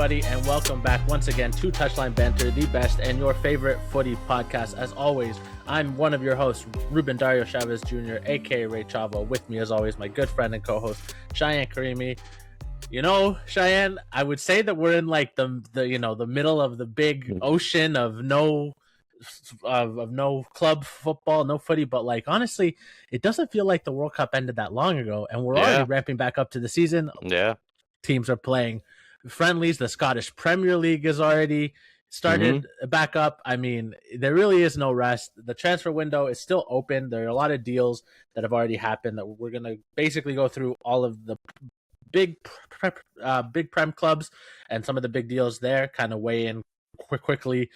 everybody, and welcome back once again to Touchline Banter, the best and your favorite footy podcast. As always, I'm one of your hosts, Ruben Dario Chavez Jr., aka Ray Chavo. With me, as always, my good friend and co-host, Shayan Karimi. You know, Shayan, I would say that we're in like the middle of the big ocean of no club football, no footy, but like honestly, it doesn't feel like the World Cup ended that long ago, and we're already ramping back up to the season. Yeah. Teams are playing friendlies. The Scottish Premier League is already started back up. I mean, there really is no rest. The transfer window is still open. There are a lot of deals that have already happened that we're going to basically go through all of the big Prem clubs and some of the big deals there, kind of weigh in quickly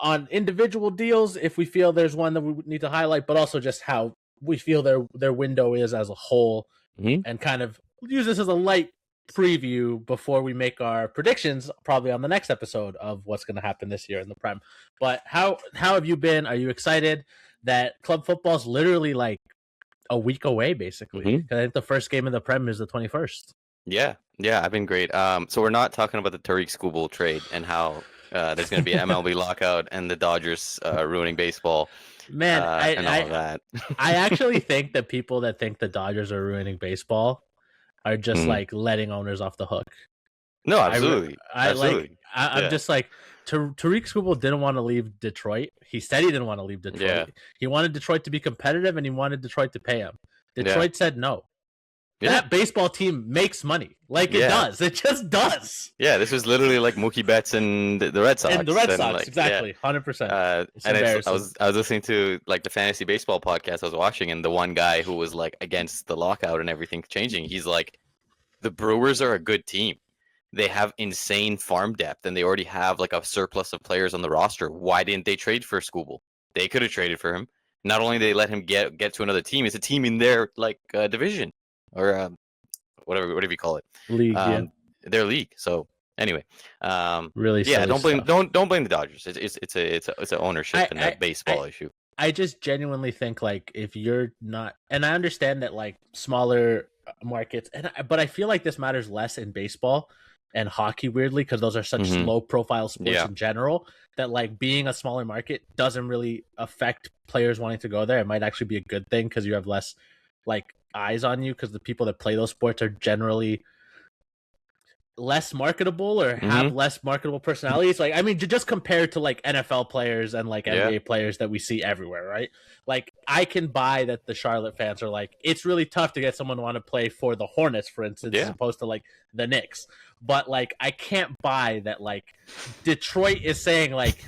on individual deals if we feel there's one that we need to highlight, but also just how we feel their window is as a whole, and kind of use this as a light preview before we make our predictions probably on the next episode of what's going to happen this year in the Prem. But how have you been? Are you excited that club football is literally like a week away basically? I think the first game of the Prem is the 21st. Yeah, I've been great. So we're not talking about the Tariq Skubal trade and how there's going to be an MLB lockout and the Dodgers ruining baseball. Man, and all of that. I actually think that people that think the Dodgers are ruining baseball are just like letting owners off the hook. No, absolutely. I'm just like, Tariq Skubal didn't want to leave Detroit. He said he didn't want to leave Detroit. Yeah. He wanted Detroit to be competitive, and he wanted Detroit to pay him. Detroit said no. Yeah. That baseball team makes money. Like it does. It just does. Yeah, this was literally like Mookie Betts and the Red Sox. And the Red Sox, exactly. 100%. I was listening to like the fantasy baseball podcast I was watching, and the one guy who was like against the lockout and everything changing, he's like, the Brewers are a good team. They have insane farm depth, and they already have like a surplus of players on the roster. Why didn't they trade for Skubal? They could have traded for him. Not only did they let him get to another team, it's a team in their like division or whatever you call it, league, their league. So anyway, really, don't blame the Dodgers. It's an ownership and a baseball issue. I just genuinely think like if you're not, and I understand that like smaller markets, but I feel like this matters less in baseball and hockey, weirdly, because those are such low profile sports in general, that like being a smaller market doesn't really affect players wanting to go there. It might actually be a good thing because you have less like eyes on you, because the people that play those sports are generally less marketable or have less marketable personalities. Like, I mean, just compared to like NFL players and like NBA players that we see everywhere, right? Like, I can buy that the Charlotte fans are like, it's really tough to get someone to want to play for the Hornets, for instance, as opposed to like the Knicks. But like, I can't buy that like Detroit is saying like,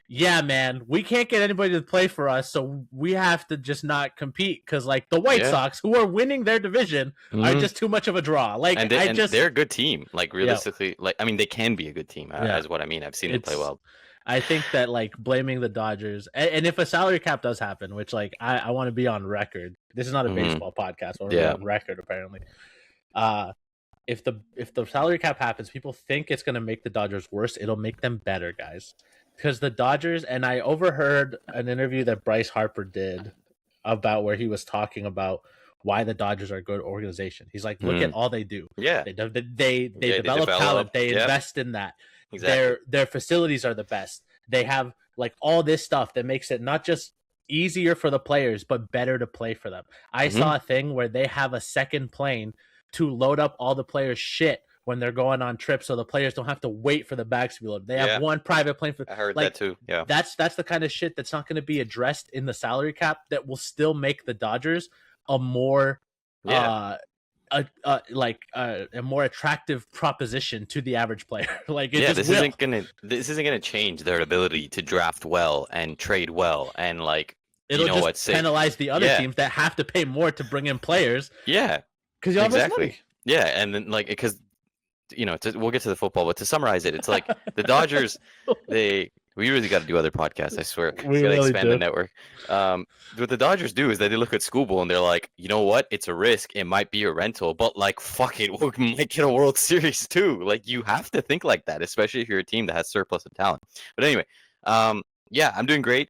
yeah, man, we can't get anybody to play for us, so we have to just not compete because, like, the White Sox, who are winning their division, are just too much of a draw. Like, and they're a good team. Like, realistically, like, I mean, they can be a good team. Is what I mean. I've seen them play well. I think that like blaming the Dodgers, and if a salary cap does happen, which like I want to be on record. This is not a baseball podcast, but we're on record apparently. If the salary cap happens, people think it's going to make the Dodgers worse. It'll make them better, guys. Because the Dodgers, and I overheard an interview that Bryce Harper did about where he was talking about why the Dodgers are a good organization. He's like, look at all they do. Yeah. They develop talent. They invest in that. Exactly. Their facilities are the best. They have like all this stuff that makes it not just easier for the players, but better to play for them. I saw a thing where they have a second plane to load up all the players' shit when they're going on trips, so the players don't have to wait for the bags to be loaded. They have one private plane for. I heard like, that too. Yeah, that's the kind of shit that's not going to be addressed in the salary cap that will still make the Dodgers a more a more attractive proposition to the average player. Like, this isn't gonna change their ability to draft well and trade well, and like it'll penalize the other teams that have to pay more to bring in players. Yeah, because you have less money. Yeah, and then like because. We'll get to the football, but to summarize it, it's like the Dodgers, we really got to do other podcasts, I swear. We got to expand the network. What the Dodgers do is that they look at Skubal and they're like, you know what? It's a risk. It might be a rental, but like, fuck it, we might get a World Series too. Like, you have to think like that, especially if you're a team that has surplus of talent. But anyway, I'm doing great.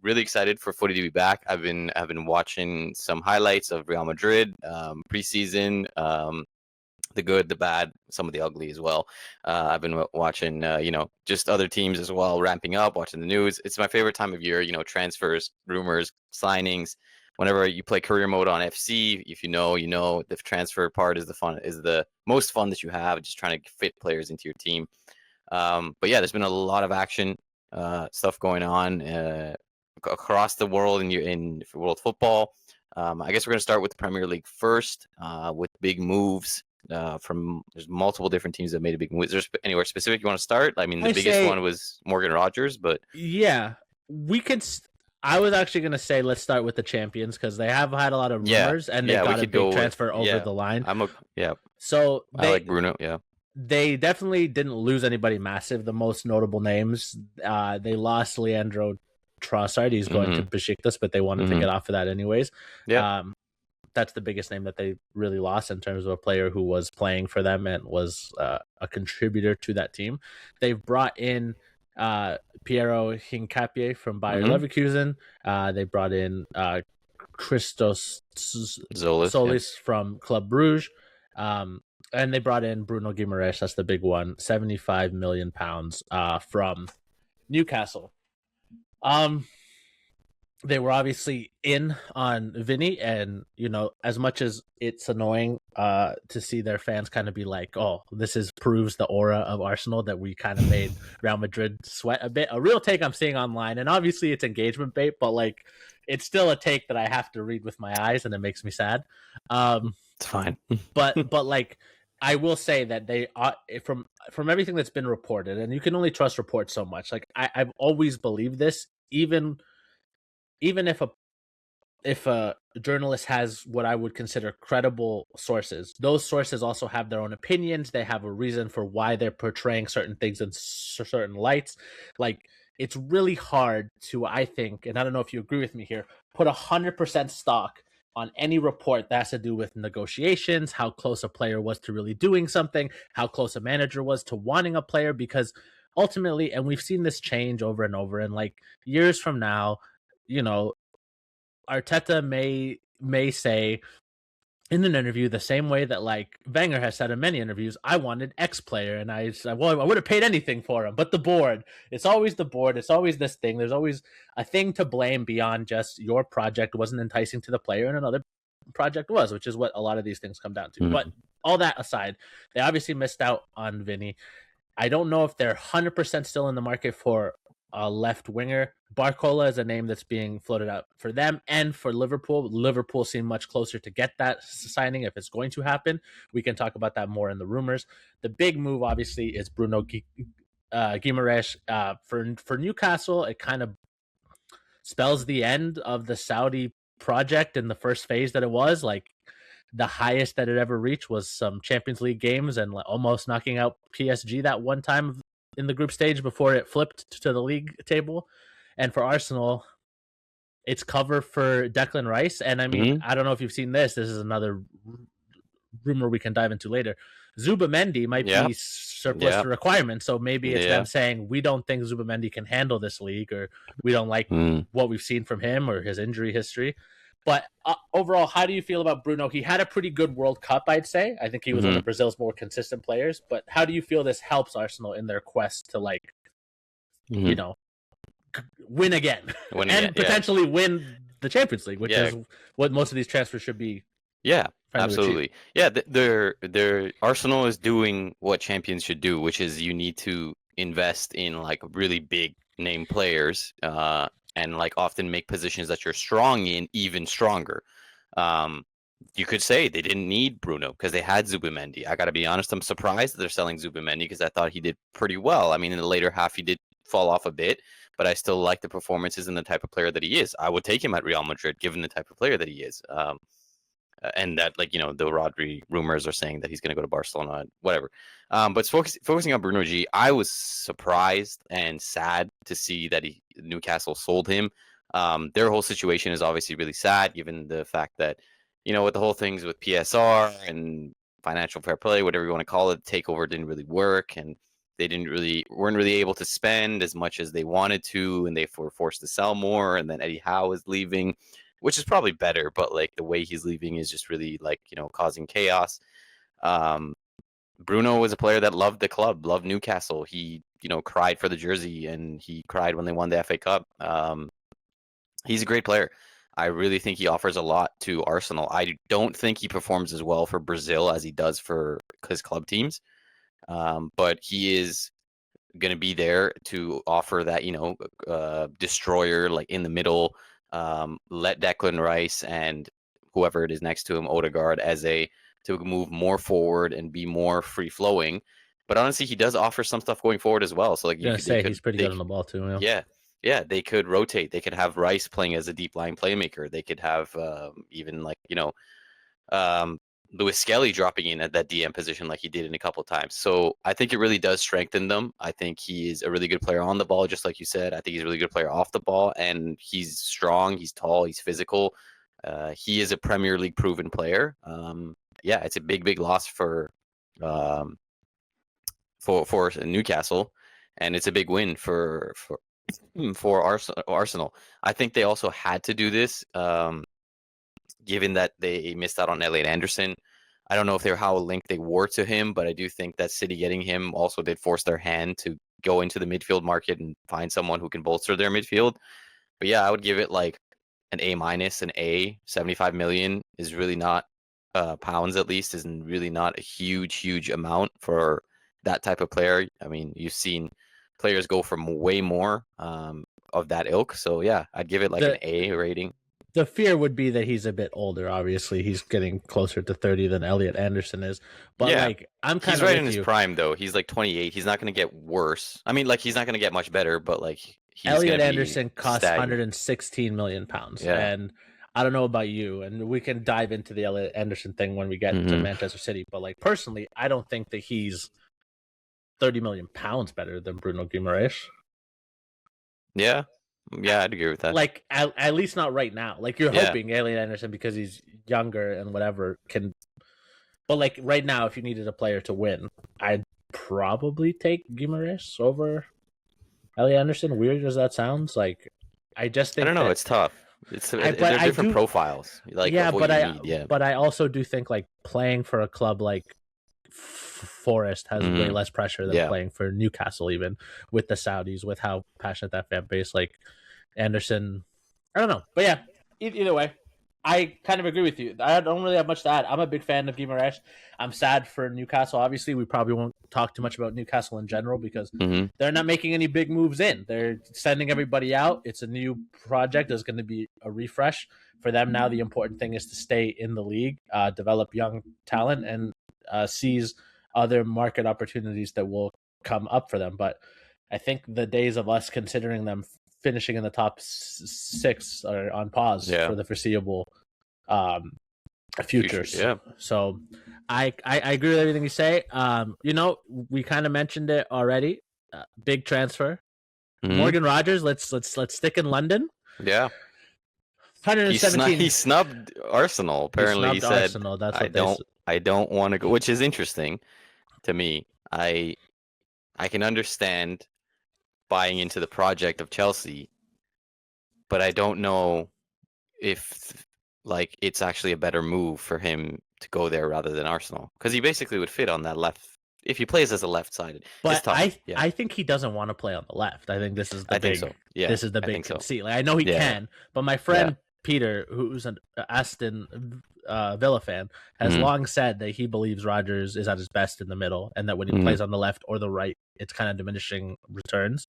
Really excited for footy to be back. I've been watching some highlights of Real Madrid preseason. the good, the bad, some of the ugly as well. I've been watching, just other teams as well, ramping up, watching the news. It's my favorite time of year, transfers, rumors, signings. Whenever you play career mode on FC, if you know, the transfer part is the most fun that you have, just trying to fit players into your team. But yeah, there's been a lot of action, stuff going on across the world in world football. I guess we're going to start with the Premier League first, with big moves. There's multiple different teams that made a big move. Is there anywhere specific you want to start? I mean, the biggest one was Morgan Rogers, but yeah, we could. I was actually going to say let's start with the champions because they have had a lot of rumors and they got a big transfer over the line. So I like Bruno. Yeah, they definitely didn't lose anybody massive. The most notable names, they lost Leandro Trossard. He's going to Besiktas, but they wanted to get off of that anyways. Yeah. That's the biggest name that they really lost in terms of a player who was playing for them and was a contributor to that team. They've brought in Piero Hincapié from Bayer Leverkusen. They brought in Christos Solis from Club Brugge. And they brought in Bruno Guimaraes. That's the big one. £75 million from Newcastle. They were obviously in on Vinny, and as much as it's annoying to see their fans kind of be like, "Oh, this proves the aura of Arsenal that we kind of made Real Madrid sweat a bit." A real take I'm seeing online, and obviously it's engagement bait, but like it's still a take that I have to read with my eyes, and it makes me sad. It's fine, but like I will say that they are from everything that's been reported, and you can only trust reports so much. Like I've always believed this, even if a journalist has what I would consider credible sources, those sources also have their own opinions. They have a reason for why they're portraying certain things in certain lights. Like it's really hard to, I think, and I don't know if you agree with me here, put 100% stock on any report that has to do with negotiations, how close a player was to really doing something, how close a manager was to wanting a player, because ultimately, and we've seen this change over and over, and like years from now, Arteta may say in an interview the same way that like Wenger has said in many interviews, I wanted X player, and I said, well, I would have paid anything for him, but the board, it's always the board, it's always this thing. There's always a thing to blame beyond just your project wasn't enticing to the player and another project was, which is what a lot of these things come down to. But all that aside, they obviously missed out on Vinny. I don't know if they're 100% still in the market for a left winger. Barcola is a name that's being floated out for them and for Liverpool. Liverpool seem much closer to get that signing if it's going to happen. We can talk about that more in the rumors. The big move, obviously, is Bruno Guimaraes for Newcastle. It kind of spells the end of the Saudi project in the first phase that it was. Like the highest that it ever reached was some Champions League games and almost knocking out PSG that one time in the group stage before it flipped to the league table. And for Arsenal, it's cover for Declan Rice. And I mean, I don't know if you've seen this. This is another rumor we can dive into later. Zubamendi might be surplus to requirements. So maybe it's them saying, we don't think Zubamendi can handle this league, or we don't like what we've seen from him or his injury history. But overall, how do you feel about Bruno? He had a pretty good World Cup, I'd say. I think he was one of Brazil's more consistent players. But how do you feel this helps Arsenal in their quest to, like, win again and potentially win the Champions League, which is what most of these transfers should be? Yeah, absolutely. Yeah, their Arsenal is doing what champions should do, which is you need to invest in like really big name players, and like often make positions that you're strong in even stronger. You could say they didn't need Bruno because they had Zubamendi. I got to be honest, I'm surprised that they're selling Zubamendi because I thought he did pretty well. I mean, in the later half, he did fall off a bit, but I still like the performances and the type of player that he is. I would take him at Real Madrid, given the type of player that he is. And that, like, the Rodri rumors are saying that he's going to go to Barcelona, whatever. But focusing on Bruno G, I was surprised and sad to see that Newcastle sold him. Their whole situation is obviously really sad, given the fact that, with the whole things with PSR and financial fair play, whatever you want to call it, takeover didn't really work, and they weren't really able to spend as much as they wanted to, and they were forced to sell more. And then Eddie Howe is leaving, which is probably better, but like the way he's leaving is just really like, causing chaos. Bruno was a player that loved the club, loved Newcastle. He, cried for the jersey, and he cried when they won the FA Cup. He's a great player. I really think he offers a lot to Arsenal. I don't think he performs as well for Brazil as he does for his club teams, but he is going to be there to offer that, destroyer, like in the middle. Let Declan Rice and whoever it is next to him, Odegaard, to move more forward and be more free flowing. But honestly, he does offer some stuff going forward as well. So like he's pretty good on the ball too. Yeah, they could rotate. They could have Rice playing as a deep line playmaker. They could have even like Lewis Skelly dropping in at that DM position like he did in a couple of times. So I think it really does strengthen them. I think he is a really good player on the ball, just like you said. I think he's a really good player off the ball, and he's strong, he's tall, he's physical. He is a Premier League proven player. Yeah, it's a big loss for Newcastle, and it's a big win for Arsenal. I think they also had to do this, given that they missed out on Elliot Anderson. I don't know how linked they were to him, but I do think that City getting him also did force their hand to go into the midfield market and find someone who can bolster their midfield. But yeah, I would give it like an A-, an A. 75 million is really not pounds, at least, isn't really not a huge amount for that type of player. I mean, you've seen players go for way more of that ilk. So yeah, I'd give it like an A rating. The fear would be that he's a bit older. Obviously, he's getting closer to 30 than Elliot Anderson is. But yeah, like, I'm kind of right in his prime, though. He's like 28. He's not going to get worse. I mean, like, he's not going to get much better, but like, Elliot Anderson costs 116 million pounds. Yeah. And I don't know about you, and we can dive into the Elliot Anderson thing when we get to Manchester City. But like, personally, I don't think that he's 30 million pounds better than Bruno Guimaraes. Yeah, I'd agree with that. Like, at least not right now. Like, you're hoping Elliot Anderson, because he's younger and whatever, can. But like right now, if you needed a player to win, I'd probably take Guimaraes over Elliot Anderson. Weird as that sounds, like, I just think I don't know. It's tough. They're different profiles. Like, but I also do think like playing for a club like Forest has way less pressure than playing for Newcastle, even with the Saudis, with how passionate that fan base. Like, Anderson, I don't know, but yeah, either way, I kind of agree with you. I don't really have much to add. I'm a big fan of Guimaraes. I'm sad for Newcastle. Obviously, we probably won't talk too much about Newcastle in general because they're not making any big moves in. They're sending everybody out. It's a new project. There's going to be a refresh for them. Now the important thing is to stay in the league, develop young talent, and seize other market opportunities that will come up for them. But I think the days of us considering them finishing in the top 6 are on pause for the foreseeable future. Yeah. So I agree with everything you say. We kind of mentioned it already. Big transfer. Morgan Rogers. Let's stick in London. Yeah. 117. He snubbed Arsenal. Apparently, he said, Arsenal. That's I don't want to go, which is interesting to me. I can understand buying into the project of Chelsea, but I don't know if like it's actually a better move for him to go there rather than Arsenal, because he basically would fit on that left if he plays as a left-sided. But I think he doesn't want to play on the left. I think this is the big conceit. Like, I know he can, but my friend Peter, who's an Aston Villa fan, has long said that he believes Rodgers is at his best in the middle, and that when he plays on the left or the right, it's kind of diminishing returns.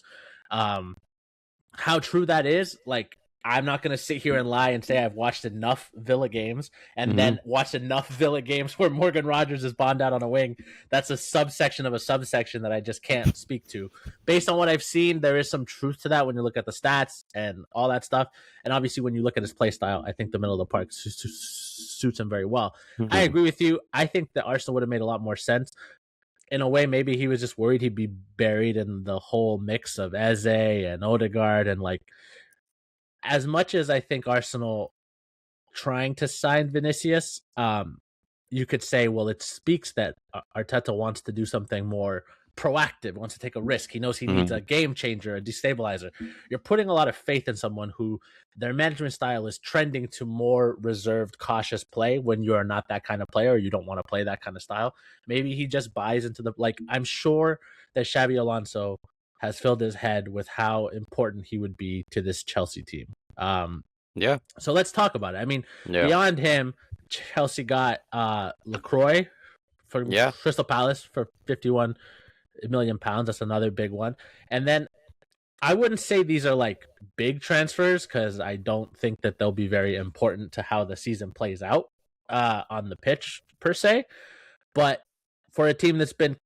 How true that is, like, I'm not going to sit here and lie and say I've watched enough Villa games and then watched enough Villa games where Morgan Rogers is bombed out on a wing. That's a subsection of a subsection that I just can't speak to. Based on what I've seen, there is some truth to that when you look at the stats and all that stuff. And obviously, when you look at his play style, I think the middle of the park suits him very well. I agree with you. I think that Arsenal would have made a lot more sense. In a way, maybe he was just worried he'd be buried in the whole mix of Eze and Odegaard, and like, as much as I think Arsenal trying to sign Vinicius, you could say, well, it speaks that Arteta wants to do something more proactive, wants to take a risk. He knows he needs a game changer, a destabilizer. You're putting a lot of faith in someone who their management style is trending to more reserved, cautious play when you are not that kind of player or you don't want to play that kind of style. Maybe he just buys into the, like, I'm sure that Xabi Alonso has filled his head with how important he would be to this Chelsea team. Yeah. So let's talk about it. I mean, beyond him, Chelsea got LaCroix from Crystal Palace for £51 million. That's another big one. And then I wouldn't say these are like big transfers because I don't think that they'll be very important to how the season plays out on the pitch per se. But for a team that's been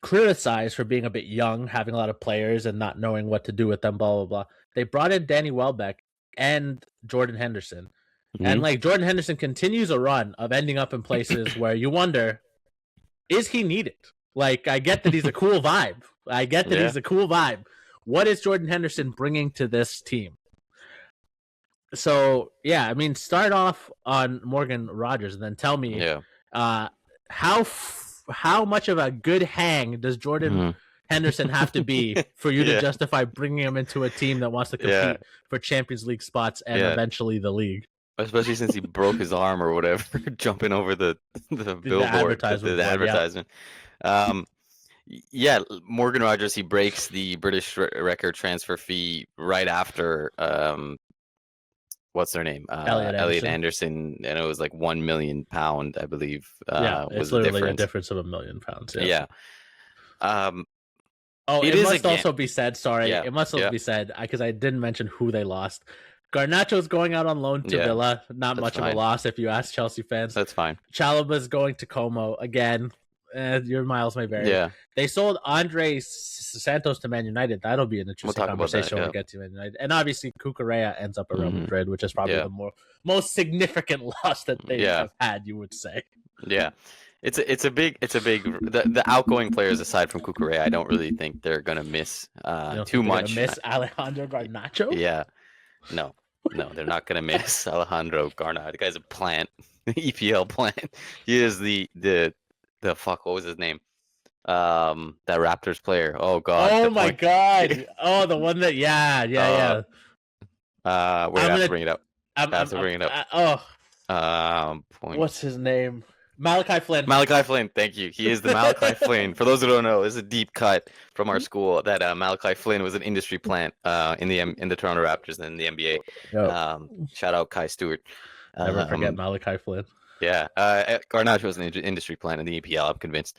criticized for being a bit young, having a lot of players and not knowing what to do with them, blah, blah, blah, they brought in Danny Welbeck and Jordan Henderson. And like Jordan Henderson continues a run of ending up in places where you wonder, is he needed? Like, I get that he's a cool vibe. He's a cool vibe. What is Jordan Henderson bringing to this team? So, yeah, I mean, start off on Morgan Rogers and then tell me how much of a good hang does Jordan Henderson have to be for you to justify bringing him into a team that wants to compete for Champions League spots and eventually the league? Especially since he broke his arm or whatever, jumping over the billboard, the advertisement. Morgan Rogers, he breaks the British record transfer fee right after what's their name? Elliot Anderson, and it was like £1 million, I believe. It's literally a difference of £1 million. Yeah. It must also be said. Sorry, it must also be said because I didn't mention who they lost. Garnacho's going out on loan to Villa. Not much of a loss if you ask Chelsea fans. That's fine. Chalobah's going to Como again. Your miles may vary. Yeah. They sold Andre Santos to Man United. That'll be an interesting conversation when we get to Man United. And obviously, Kukurea ends up at Real Madrid, which is probably the most significant loss that they have had, you would say. Yeah. It's a big the outgoing players aside from Kukurea, I don't really think they're gonna miss too much. Miss Alejandro Garnacho? Yeah. No, they're not gonna miss Alejandro Garnacho. The guy's a plant, EPL plant. He is the fuck. What was his name? That Raptors player. Oh god. Oh my god. Oh, the one that. Yeah. We have to bring it up. What's his name? Malachi Flynn. Thank you. He is the Malachi Flynn. For those who don't know, this is a deep cut from our school that Malachi Flynn was an industry plant in the Toronto Raptors and in the NBA. Shout out Kai Stewart. Never forget Malachi Flynn. Yeah, Garnacho was an industry plant in the EPL. I'm convinced.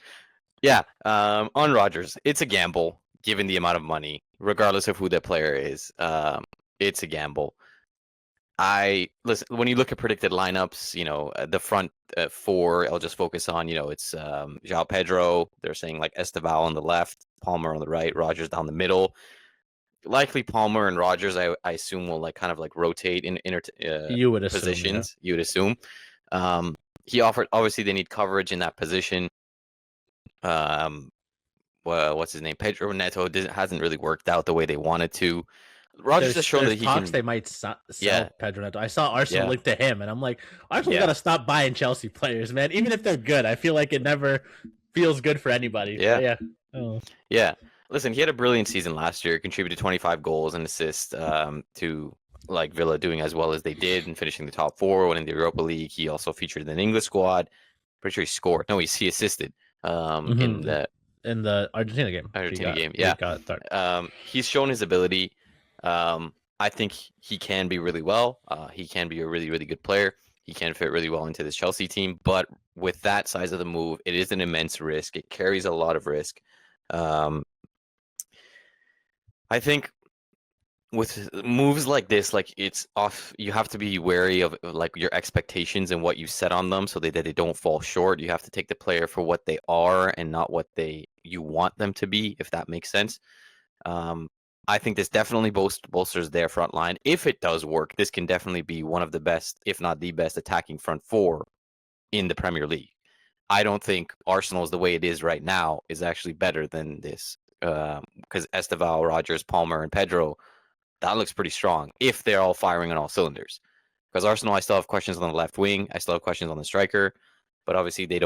Yeah, on Rodgers, it's a gamble given the amount of money, regardless of who that player is. It's a gamble. Listen, when you look at predicted lineups, the front four, I'll just focus on, it's João Pedro. They're saying like Esteval on the left, Palmer on the right, Rodgers down the middle. Likely Palmer and Rodgers, I assume, will like kind of like rotate in you would assume, positions. You would assume. He offered, obviously they need coverage in that position. What's his name? Pedro Neto hasn't really worked out the way they wanted to. Rodgers has shown that he can. They might sell Pedro Neto. I saw Arsenal link to him, and I'm like, Arsenal got to stop buying Chelsea players, man. Even if they're good, I feel like it never feels good for anybody. Yeah. Listen, he had a brilliant season last year. Contributed 25 goals and assists to like Villa doing as well as they did and finishing the top four, winning the Europa League. He also featured in the English squad. Pretty sure he scored. No, he assisted in the Argentina game. He's shown his ability. I think he can be really well. He can be a really, really good player. He can fit really well into this Chelsea team. But with that size of the move, it is an immense risk. It carries a lot of risk. I think with moves like this, like it's off, you have to be wary of like your expectations and what you set on them so that they don't fall short. You have to take the player for what they are and not what you want them to be, if that makes sense. I think this definitely bolsters their front line. If it does work, this can definitely be one of the best, if not the best, attacking front four in the Premier League. I don't think Arsenal's the way it is right now is actually better than this. Because Esteval, Rodgers, Palmer, and Pedro, that looks pretty strong if they're all firing on all cylinders. Because Arsenal, I still have questions on the left wing. I still have questions on the striker. But obviously, they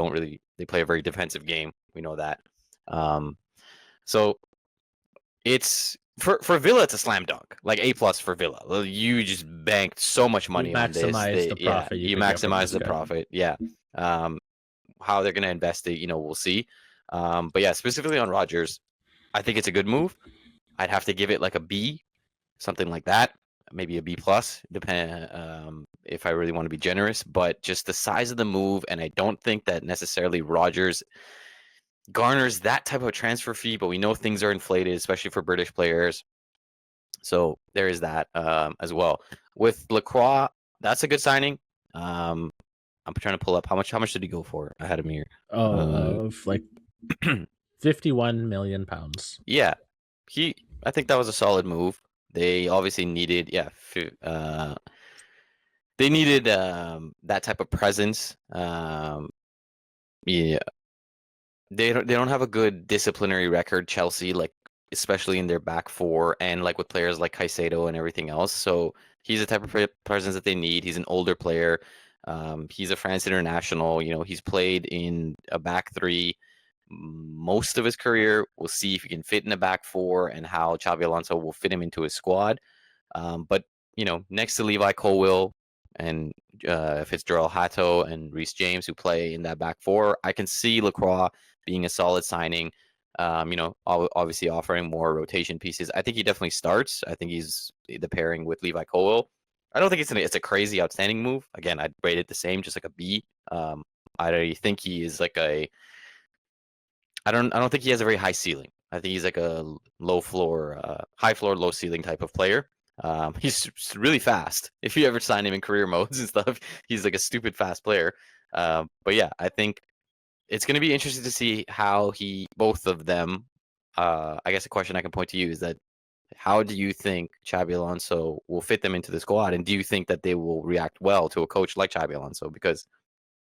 play a very defensive game. We know that. So it's for Villa, it's a slam dunk, like A+ for Villa. You just banked so much money on this. Maximize the profit you You could get from maximize this the guy. profit. Yeah. How they're gonna invest it, we'll see. But yeah, specifically on Rodgers, I think it's a good move. I'd have to give it like a B, something like that, maybe a B+, depend if I really want to be generous. But just the size of the move, and I don't think that necessarily Rodgers garners that type of transfer fee, but we know things are inflated, especially for British players. So there is that as well. With Lacroix, that's a good signing. I'm trying to pull up how much did he go for? I had him here. Like £51 million. Yeah, I think that was a solid move. They obviously needed, they needed that type of presence. Yeah, they don't have a good disciplinary record, Chelsea, like especially in their back four and like with players like Caicedo and everything else. So he's the type of presence that they need. He's an older player. He's a France international. He's played in a back three most of his career. We'll see if he can fit in a back four and how Xabi Alonso will fit him into his squad. But next to Levi Colwill and Fitzgerald Hato and Reece James, who play in that back four, I can see Lacroix being a solid signing. Obviously offering more rotation pieces. I think he definitely starts. I think he's the pairing with Levi Colwill. I don't think it's a crazy outstanding move. Again, I'd rate it the same, just like a B. I think he is like I don't think he has a very high ceiling. I think he's like a low floor, high floor, low ceiling type of player. He's really fast. If you ever sign him in career modes and stuff, he's like a stupid fast player. But yeah, I think it's going to be interesting to see how both of them. I guess a question I can point to you is that how do you think Xabi Alonso will fit them into the squad, and do you think that they will react well to a coach like Xabi Alonso? Because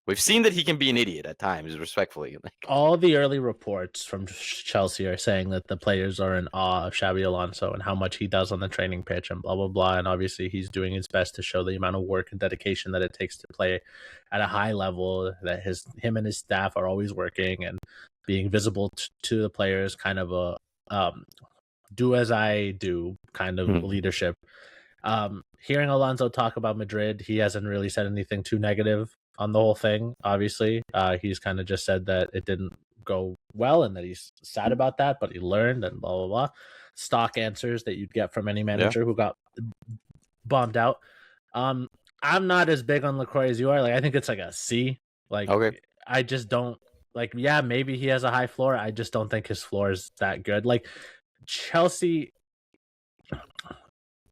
we've seen that he can be an idiot at times, respectfully. All the early reports from Chelsea are saying that the players are in awe of Xabi Alonso and how much he does on the training pitch and blah, blah, blah. And obviously he's doing his best to show the amount of work and dedication that it takes to play at a high level, that him and his staff are always working and being visible to the players, kind of a do as I do kind of leadership. Hearing Alonso talk about Madrid, he hasn't really said anything too negative on the whole thing. Obviously, he's kind of just said that it didn't go well and that he's sad about that, but he learned and blah blah blah. Stock answers that you'd get from any manager who got bombed out. I'm not as big on Lacroix as you are. Like, I think it's like a C. Like, okay. I just don't like. Yeah, maybe he has a high floor. I just don't think his floor is that good. Like Chelsea.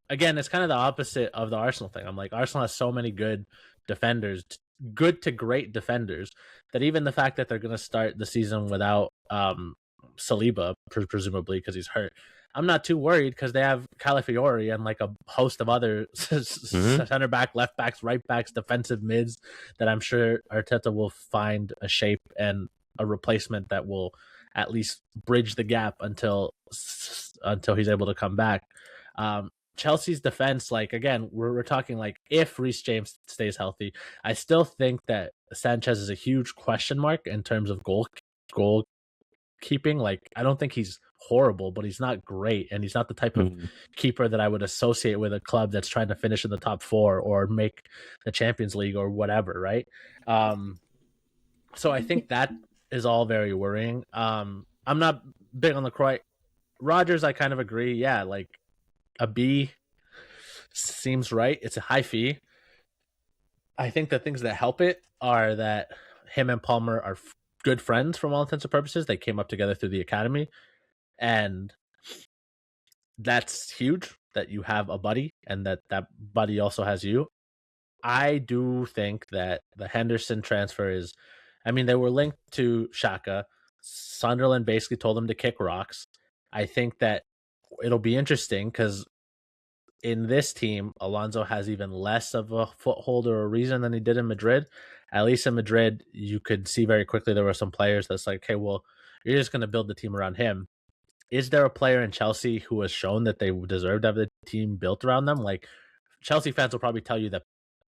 Again, it's kind of the opposite of the Arsenal thing. I'm like, Arsenal has so many good defenders, good to great defenders, that even the fact that they're going to start the season without Saliba, presumably because he's hurt, I'm not too worried because they have Calafiori and like a host of other center back, left backs, right backs, defensive mids that I'm sure Arteta will find a shape and a replacement that will at least bridge the gap until he's able to come back. Chelsea's defense, like, again, we're talking like if Reece James stays healthy, I still think that Sanchez is a huge question mark in terms of goal keeping. Like, I don't think he's horrible, but he's not great, and he's not the type of keeper that I would associate with a club that's trying to finish in the top four or make the Champions League or whatever, right? So I think that is all very worrying. I'm not big on Lacroix. Rodgers, I kind of agree. Yeah, like a B seems right. It's a high fee. I think the things that help it are that him and Palmer are good friends from all intents and purposes. They came up together through the academy, and that's huge that you have a buddy and that buddy also has you. I do think that the Henderson transfer is, I mean, they were linked to Xhaka. Sunderland basically told them to kick rocks. I think that it'll be interesting because in this team, Alonso has even less of a foothold or a reason than he did in Madrid. At least in Madrid, you could see very quickly there were some players that's like, okay, well, you're just going to build the team around him. Is there a player in Chelsea who has shown that they deserve to have the team built around them? Like, Chelsea fans will probably tell you that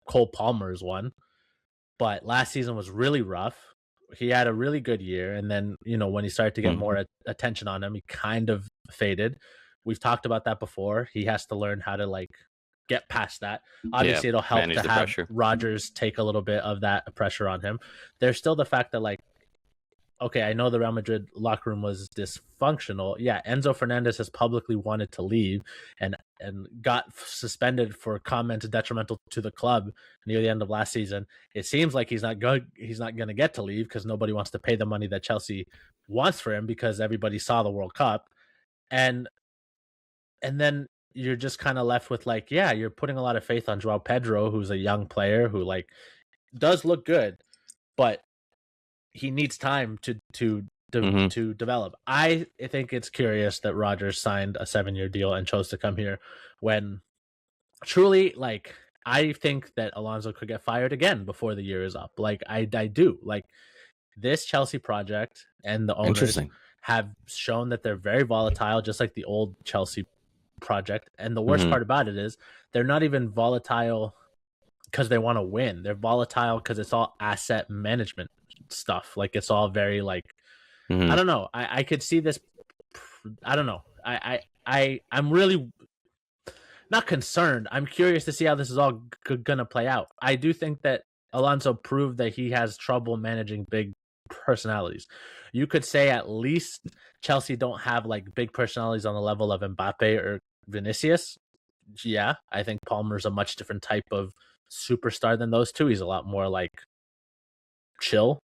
Cole Palmer is one, but last season was really rough. he had a really good year, and then when he started to get more attention on him, he kind of faded. We've talked about that before. He has to learn how to like get past that. Obviously, it'll help to have pressure. Rodgers take a little bit of that pressure on him. There's still the fact that like, okay, I know the Real Madrid locker room was dysfunctional. Yeah, Enzo Fernandez has publicly wanted to leave and got suspended for comments detrimental to the club near the end of last season. It seems like he's not going to get to leave because nobody wants to pay the money that Chelsea wants for him because everybody saw the World Cup. And then you're just kind of left with like, yeah, you're putting a lot of faith on Joao Pedro, who's a young player who like does look good, but he needs time to develop. I think it's curious that Rodgers signed a 7-year deal and chose to come here when truly, like, I think that Alonso could get fired again before the year is up. Like, I do. Like, this Chelsea project and the owners have shown that they're very volatile, just like the old Chelsea project. And the worst part about it is they're not even volatile because they want to win. They're volatile because it's all asset management stuff. Like, it's all very like, I don't know. I could see this. I don't know. I'm really not concerned. I'm curious to see how this is all gonna play out. I do think that Alonso proved that he has trouble managing big personalities. You could say at least Chelsea don't have like big personalities on the level of Mbappe or Vinicius. Yeah, I think Palmer's a much different type of superstar than those two. He's a lot more like chill.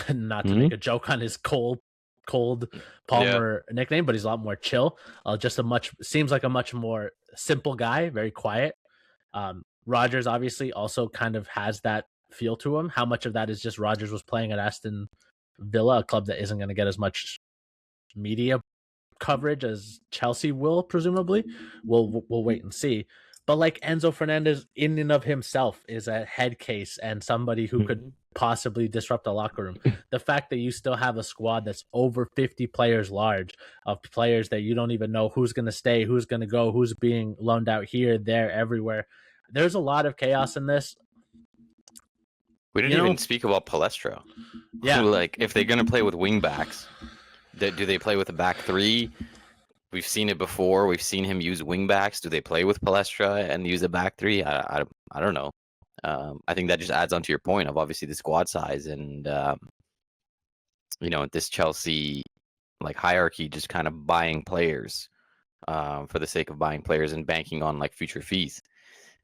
Not to make a joke on his cold Palmer nickname, but he's a lot more chill. Seems like a much more simple guy, very quiet. Rodgers obviously also kind of has that feel to him. How much of that is just Rodgers was playing at Aston Villa, a club that isn't going to get as much media coverage as Chelsea will, presumably. We'll wait and see. But like Enzo Fernandez in and of himself is a head case and somebody who could possibly disrupt the locker room. The fact that you still have a squad that's over 50 players large, of players that you don't even know who's going to stay, who's going to go, who's being loaned out here, there, everywhere. There's a lot of chaos in this. We didn't even speak about Palestra. Yeah. Like, if they're going to play with wing backs, do they play with a back three? We've seen it before. We've seen him use wing backs. Do they play with Palestra and use a back three? I don't know. I think that just adds on to your point of obviously the squad size and this Chelsea like hierarchy, just kind of buying players for the sake of buying players and banking on like future fees.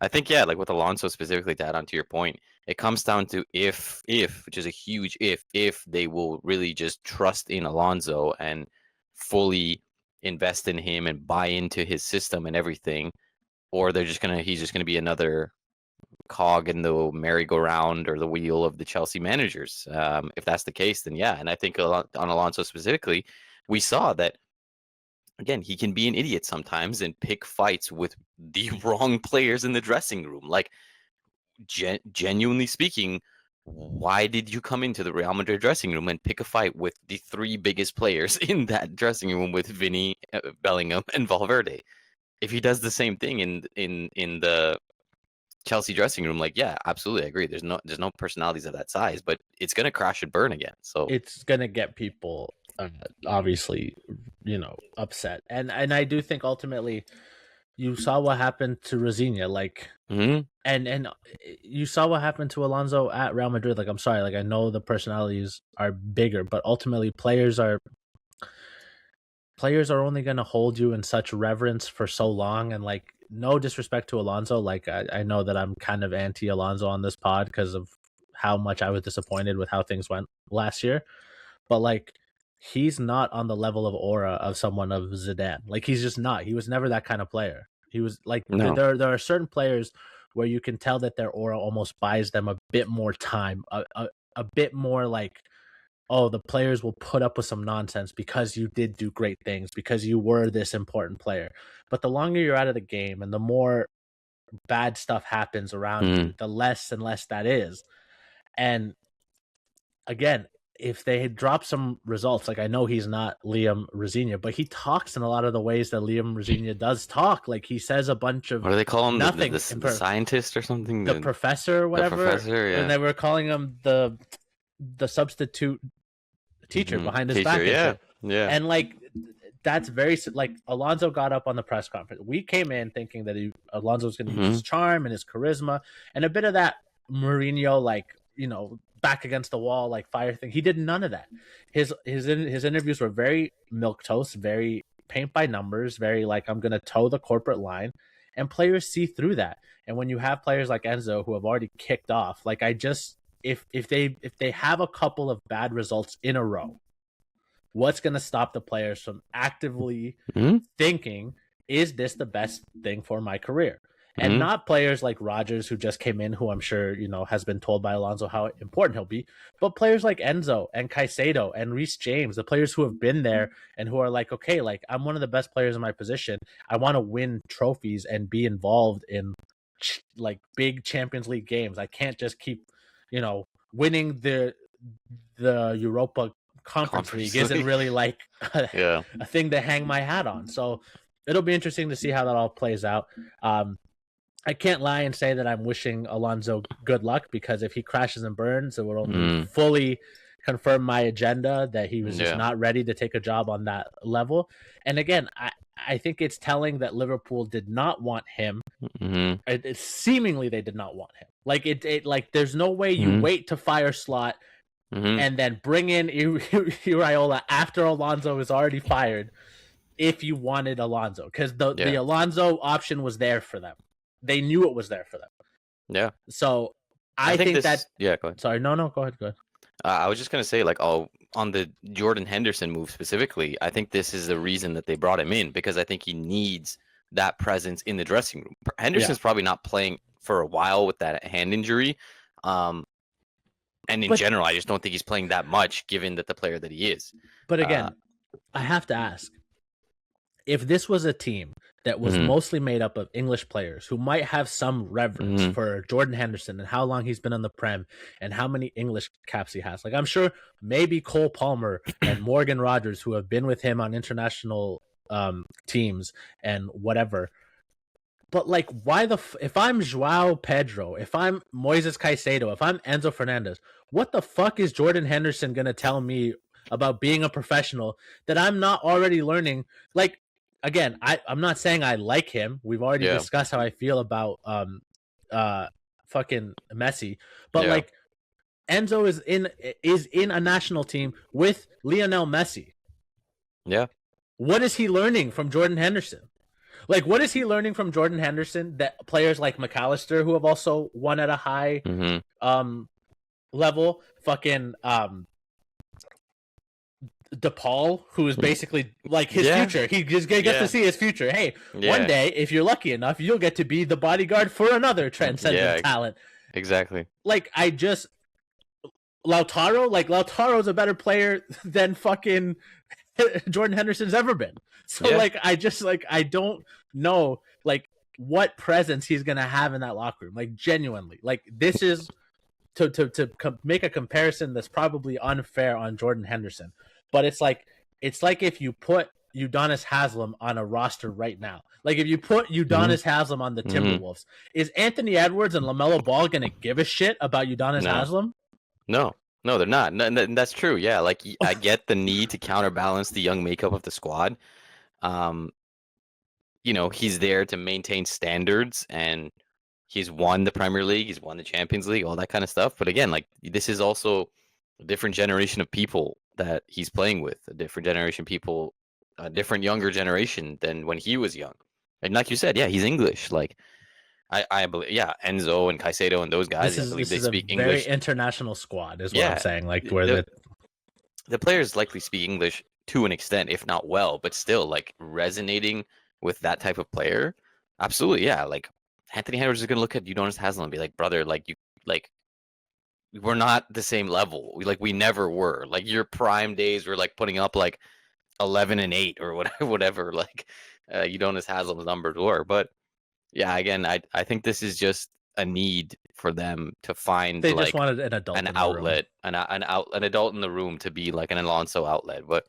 I think like with Alonso specifically, to add on to your point, it comes down to if which is a huge if they will really just trust in Alonso and fully invest in him and buy into his system and everything, or he's just gonna be another cog in the merry-go-round or the wheel of the Chelsea managers. If that's the case, then yeah. And I think on Alonso specifically, we saw that again, he can be an idiot sometimes and pick fights with the wrong players in the dressing room. Like, genuinely speaking, why did you come into the Real Madrid dressing room and pick a fight with the three biggest players in that dressing room with Vinny, Bellingham, and Valverde? If he does the same thing in the Chelsea dressing room, like, yeah, absolutely, I agree. There's no personalities of that size, but it's gonna crash and burn again. So it's gonna get people obviously, upset, and I do think ultimately you saw what happened to Rafinha, like, and you saw what happened to Alonso at Real Madrid. Like, I'm sorry, like, I know the personalities are bigger, but ultimately players are only going to hold you in such reverence for so long. And like, no disrespect to Alonso, like I know that I'm kind of anti Alonso on this pod because of how much I was disappointed with how things went last year, but like, he's not on the level of aura of someone of Zidane. Like, he's just not. He was never that kind of player. He was like, there are certain players where you can tell that their aura almost buys them a bit more time, a bit more like, oh, the players will put up with some nonsense because you did do great things, because you were this important player. But the longer you're out of the game and the more bad stuff happens around you, the less and less that is. And again, if they had dropped some results, like, I know he's not Liam Rafinha, but he talks in a lot of the ways that Liam Rafinha does talk. Like, he says a bunch of, what do they call him? Nothing. The scientist or something? The professor or whatever. The professor, yeah. And they were calling him the the substitute teacher behind his back and shit. Yeah. And like that's very like Alonso got up on the press conference. We came in thinking that Alonso was going to use his charm and his charisma and a bit of that Mourinho, like, you know, back against the wall, like fire thing. He did none of that. His interviews were very milquetoast, very paint by numbers, very like I'm going to toe the corporate line, and players see through that. And when you have players like Enzo who have already kicked off, like I just if they have a couple of bad results in a row, what's going to stop the players from actively thinking, is this the best thing for my career? And not players like Rodgers, who just came in, who I'm sure, you know, has been told by Alonso how important he'll be, but players like Enzo and Caicedo and Reece James, the players who have been there and who are like, okay, like I'm one of the best players in my position. I want to win trophies and be involved in like big Champions League games. I can't just keep, you know, winning the Europa Conference League isn't really like a thing to hang my hat on. So it'll be interesting to see how that all plays out. I can't lie and say that I'm wishing Alonso good luck, because if he crashes and burns, it will only fully confirm my agenda that he was just not ready to take a job on that level. And again, I think it's telling that Liverpool did not want him. Seemingly they did not want him. Like it like there's no way you wait to fire Slot and then bring in Iraola after Alonso is already fired if you wanted Alonso, because the Alonso option was there for them. They knew it was there for them. Yeah. So I think that. Yeah, go ahead. Sorry, no, go ahead. I was just gonna say, like, on the Jordan Henderson move specifically, I think this is the reason that they brought him in, because I think he needs that presence in the dressing room. Henderson's probably not playing for a while with that hand injury, and in general, I just don't think he's playing that much, given that the player that he is. But again, I have to ask, if this was a team that was mostly made up of English players who might have some reverence for Jordan Henderson and how long he's been on the Prem and how many English caps he has. Like, I'm sure maybe Cole Palmer and Morgan Rogers, who have been with him on international teams and whatever. But like, why if I'm Joao Pedro, if I'm Moises Caicedo, if I'm Enzo Fernandez, what the fuck is Jordan Henderson going to tell me about being a professional that I'm not already learning? Like, again, I'm not saying I like him. We've already discussed how I feel about fucking Messi. But like, Enzo is in a national team with Lionel Messi. Yeah. What is he learning from Jordan Henderson? Like, what is he learning from Jordan Henderson that players like McAllister, who have also won at a high level, fucking DePaul, who is basically like his future. He just gets to see his future. Hey, one day, if you're lucky enough, you'll get to be the bodyguard for another transcendent talent. Exactly. Like, Lautaro's a better player than fucking Jordan Henderson's ever been. So like, I don't know like what presence he's gonna have in that locker room. Like, genuinely, like, this is to make a comparison that's probably unfair on Jordan Henderson. But it's like if you put Udonis Haslem on a roster right now. Like, if you put Udonis Haslem on the Timberwolves, is Anthony Edwards and LaMelo Ball going to give a shit about Udonis Haslem? No, they're not. And that's true. Yeah, like, I get the need to counterbalance the young makeup of the squad. You know, he's there to maintain standards, and he's won the Premier League, he's won the Champions League, all that kind of stuff. But again, like, this is also a different generation of people that he's playing with, a different generation of people, a different younger generation than when he was young. And like you said, he's English. Like, I believe, Enzo and Caicedo and those guys, I believe they speak English. Very international squad is what I'm saying. Like, where the players likely speak English to an extent, if not well, but still, like, resonating with that type of player. Absolutely, yeah. Like, Anthony Edwards is going to look at Udonis Haslem and be like, brother, we're not the same level. We never were. Like, your prime days were like putting up like 11 and 8 or whatever. Like, Udonis Haslem's numbers were. But yeah, again, I think this is just a need for them to find. They just wanted an adult, an outlet, an adult in the room to be like an Alonso outlet. But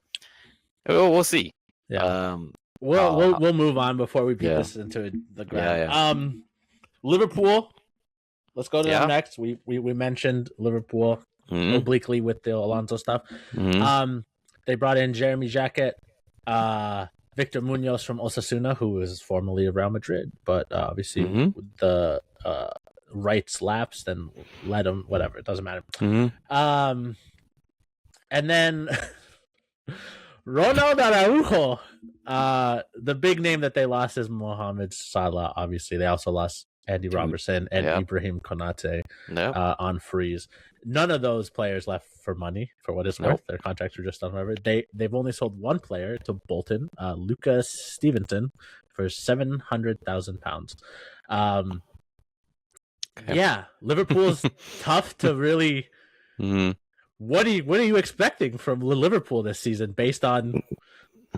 we'll see. Yeah. We'll move on before we beat this into the ground. Yeah. Liverpool. Let's go to them next. We mentioned Liverpool. obliquely with the Alonso stuff. They brought in Jeremy Jacquet, Victor Munoz from Osasuna, who was formerly of Real Madrid, but obviously the rights lapsed and let him, whatever, it doesn't matter. And then Ronald Araujo, the big name that they lost is Mohamed Salah. Obviously, they also lost Andy Robertson and Ibrahim Konate on freeze. None of those players left for money, for what it's worth. Their contracts were just done. Whatever. They've only sold one player to Bolton, Lucas Stevenson, for £700,000. Yeah, Liverpool's tough to really. What are you expecting from Liverpool this season based on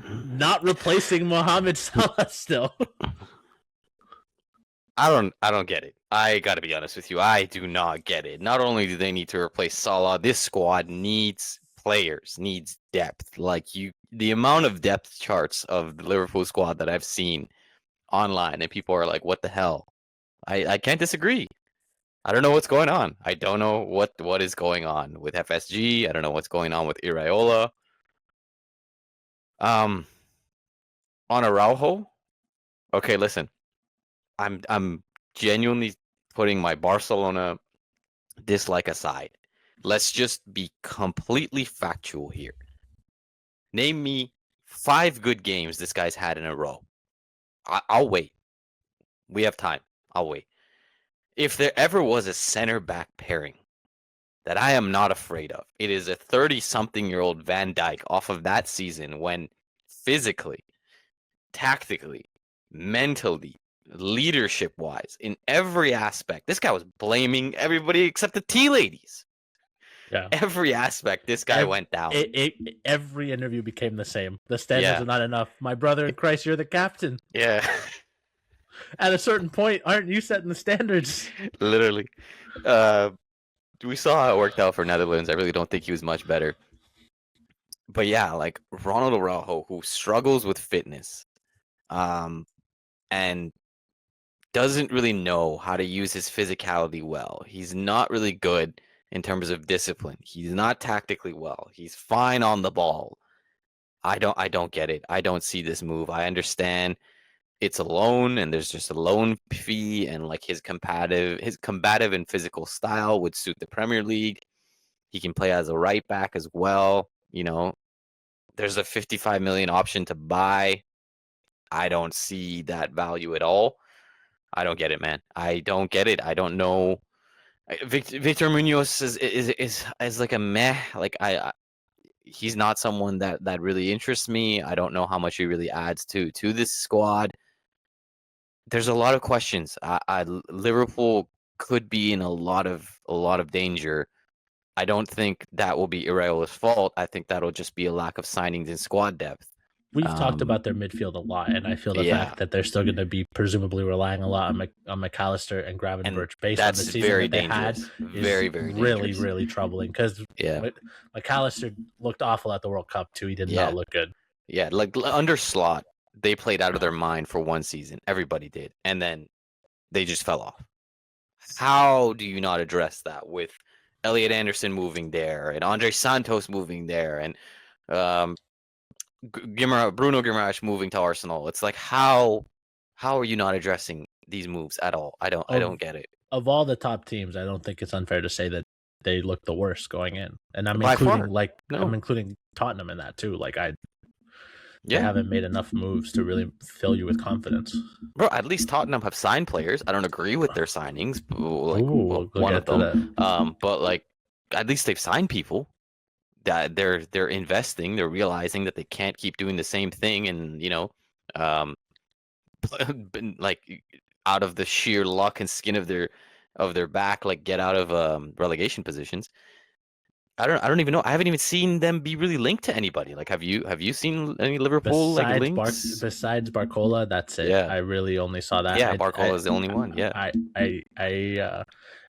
not replacing Mohamed Salah still? I don't get it. I got to be honest with you. I do not get it. Not only do they need to replace Salah, this squad needs players, needs depth. The amount of depth charts of the Liverpool squad that I've seen online, and people are like, "What the hell?" I can't disagree. I don't know what's going on. I don't know what is going on with FSG. I don't know what's going on with Iraola. On Araujo, okay, listen. I'm genuinely putting my Barcelona dislike aside. Let's just be completely factual here. Name me 5 good games this guy's had in a row. I'll wait. We have time. I'll wait. If there ever was a center back pairing that I am not afraid of, it is a 30-something-year-old Van Dijk off of that season when physically, tactically, mentally, leadership-wise, in every aspect, this guy was blaming everybody except the tea ladies. Yeah. Every aspect, this guy went down. Every interview became the same. The standards are not enough. My brother in Christ, you're the captain. Yeah. At a certain point, aren't you setting the standards? Literally. We saw how it worked out for Netherlands. I really don't think he was much better. But yeah, like Ronald Araujo, who struggles with fitness, and doesn't really know how to use his physicality well. He's not really good in terms of discipline. He's not tactically well. He's fine on the ball. I don't get it. I don't see this move. I understand it's a loan and there's just a loan fee, and like his combative and physical style would suit the Premier League. He can play as a right back as well. You know, there's a 55 million option to buy. I don't see that value at all. I don't get it, man. I don't get it. I don't know. Victor Munoz is like a meh. Like he's not someone that really interests me. I don't know how much he really adds to this squad. There's a lot of questions. Liverpool could be in a lot of danger. I don't think that will be Iraola's fault. I think that'll just be a lack of signings and squad depth. We've talked about their midfield a lot, and I feel the fact that they're still going to be presumably relying a lot on McAllister and Gravenberch based on the season that they had is very really, really troubling, because McAllister looked awful at the World Cup too. He did not look good. Yeah, like under Slot, they played out of their mind for one season. Everybody did. And then they just fell off. How do you not address that with Elliot Anderson moving there and Andre Santos moving there and Bruno Guimaraes moving to Arsenal? It's like, how are you not addressing these moves at all? I don't get it. Of all the top teams, I don't think it's unfair to say that they look the worst going in, and I'm including Tottenham in that too. Like they haven't made enough moves to really fill you with confidence. Bro, at least Tottenham have signed players. I don't agree with their signings, one of them. But like, at least they've signed people. That they're investing. They're realizing that they can't keep doing the same thing, and like out of the sheer luck and skin of their back, like get out of relegation positions. I don't even know. I haven't even seen them be really linked to anybody. Like, have you seen any Liverpool links? Besides Barcola, that's it. Yeah. I really only saw that. Yeah, Barcola is the only one. Yeah.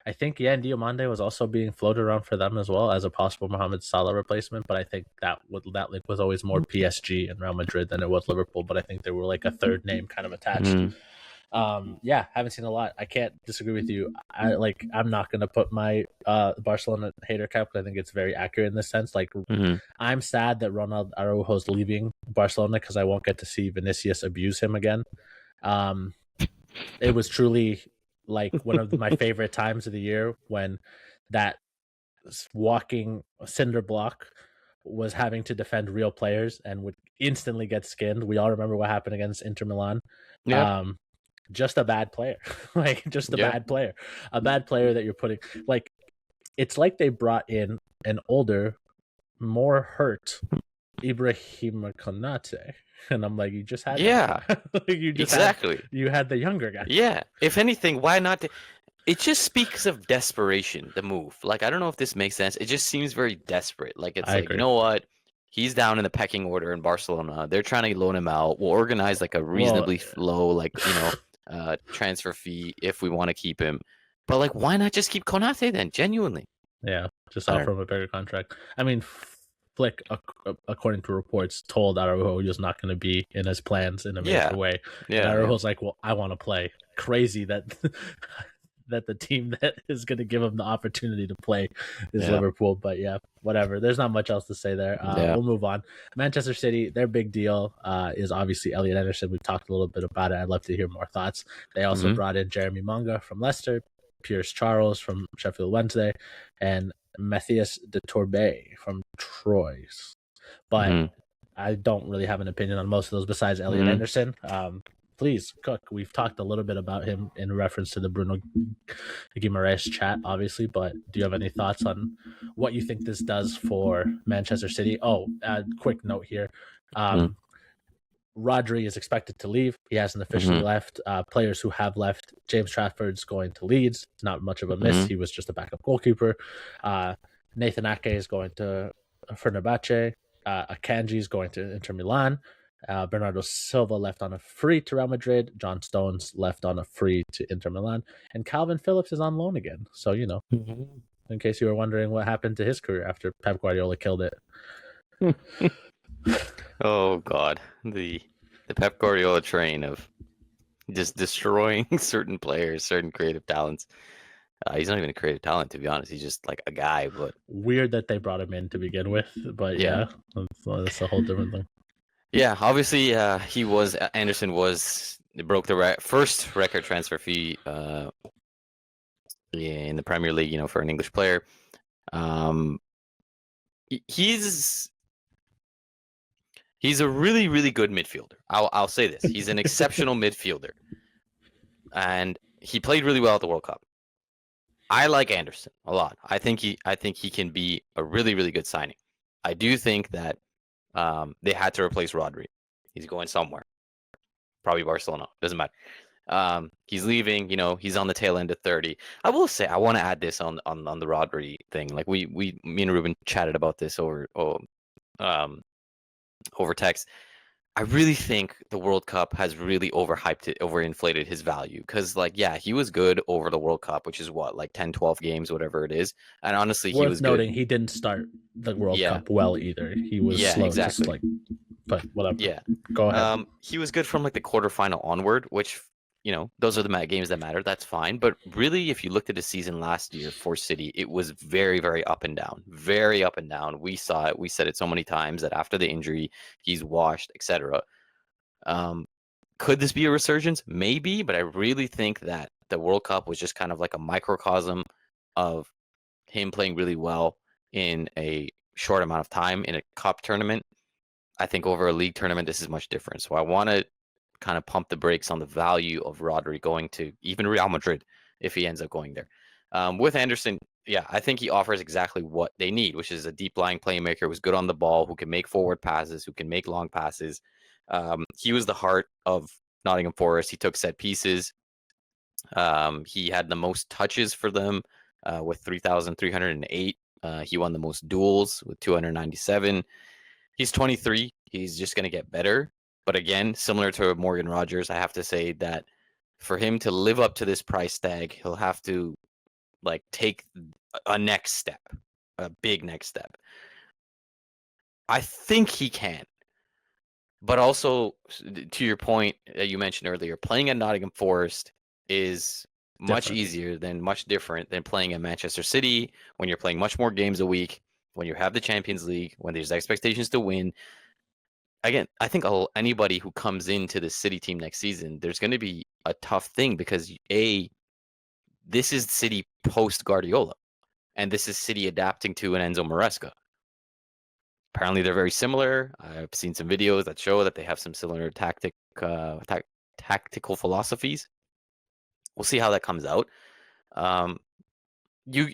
I think Diomande was also being floated around for them as well as a possible Mohamed Salah replacement, but I think that link was always more PSG and Real Madrid than it was Liverpool. But I think there were like a third name kind of attached. Yeah, haven't seen a lot. I can't disagree with you. I'm not gonna put my Barcelona hater cap because I think it's very accurate in this sense. Like, I'm sad that Ronald Araujo's leaving Barcelona because I won't get to see Vinicius abuse him again. It was truly like one of my favorite times of the year when that walking cinder block was having to defend real players and would instantly get skinned. We all remember what happened against Inter Milan. Yeah. Just a bad player. Bad player. A bad player that you're putting like it's like they brought in an older, more hurt Ibrahim Konate. And I'm like, you just had you had the younger guy. Yeah. If anything, why not? It just speaks of desperation, the move. Like, I don't know if this makes sense. It just seems very desperate. Like, it's like, you know what? He's down in the pecking order in Barcelona. They're trying to loan him out. We'll organize like a reasonably low, like, transfer fee if we want to keep him. But like, why not just keep Konate then? Genuinely. Yeah, just offer him a bigger contract. I mean, Flick, according to reports, told Araujo he was not going to be in his plans in a major way. Yeah. And Araujo's like, well, I want to play. Crazy that that the team that is going to give him the opportunity to play is Liverpool. But yeah, whatever. There's not much else to say there. We'll move on. Manchester City, their big deal is obviously Elliot Anderson. We've talked a little bit about it. I'd love to hear more thoughts. They also brought in Jeremy Manga from Leicester, Pierce Charles from Sheffield Wednesday, and Matthias de Torbay from Troyes. But I don't really have an opinion on most of those besides Elliot Anderson. Please, Cook, we've talked a little bit about him in reference to the Bruno Guimaraes chat, obviously, but do you have any thoughts on what you think this does for Manchester City? Oh, quick note here. Rodri is expected to leave. He hasn't officially left. Players who have left, James Trafford's going to Leeds. Not much of a miss. He was just a backup goalkeeper. Nathan Ake is going to Fenerbahce. Akanji is going to Inter Milan. Bernardo Silva left on a free to Real Madrid. John Stones left on a free to Inter Milan. And Calvin Phillips is on loan again. So, in case you were wondering what happened to his career after Pep Guardiola killed it. Oh God, the Pep Guardiola train of just destroying certain players, certain creative talents. He's not even a creative talent, to be honest. He's just like a guy. But weird that they brought him in to begin with. But yeah that's a whole different thing. Yeah, obviously, Anderson broke the first record transfer fee in the Premier League, for an English player. He's a really, really good midfielder. I'll say this. He's an exceptional midfielder. And he played really well at the World Cup. I like Anderson a lot. I think he can be a really, really good signing. I do think that they had to replace Rodri. He's going somewhere. Probably Barcelona. Doesn't matter. He's leaving. He's on the tail end of 30. I will say I want to add this on the Rodri thing. Like me and Ruben chatted about this over text. I really think the World Cup has really overinflated his value because, he was good over the World Cup, which is what, 10, 12 games, whatever it is. And honestly, he was noting good. He didn't start the World Cup well either. He was slow, exactly. But whatever. Yeah, go ahead. He was good from the quarterfinal onward, which those are the games that matter. That's fine. But really, if you looked at the season last year for City, it was very, very up and down. Very up and down. We saw it. We said it so many times that after the injury, he's washed, etc. Could this be a resurgence? Maybe, but I really think that the World Cup was just kind of like a microcosm of him playing really well in a short amount of time in a cup tournament. I think over a league tournament, this is much different. So I want to kind of pump the brakes on the value of Rodri going to even Real Madrid if he ends up going there. With Anderson, I think he offers exactly what they need, which is a deep lying playmaker who's good on the ball, who can make forward passes, who can make long passes. He was the heart of Nottingham Forest. He took set pieces. He had the most touches for them with 3,308. He won the most duels with 297. He's 23. He's just going to get better. But again, similar to Morgan Rogers, I have to say that for him to live up to this price tag, he'll have to take a next step, a big next step. I think he can. But also, to your point that you mentioned earlier, playing at Nottingham Forest is much different than playing at Manchester City, when you're playing much more games a week, when you have the Champions League, when there's expectations to win. Again, I think anybody who comes into the City team next season, there's going to be a tough thing because this is City post Guardiola, and this is City adapting to an Enzo Maresca. Apparently, they're very similar. I've seen some videos that show that they have some similar tactical philosophies. We'll see how that comes out. You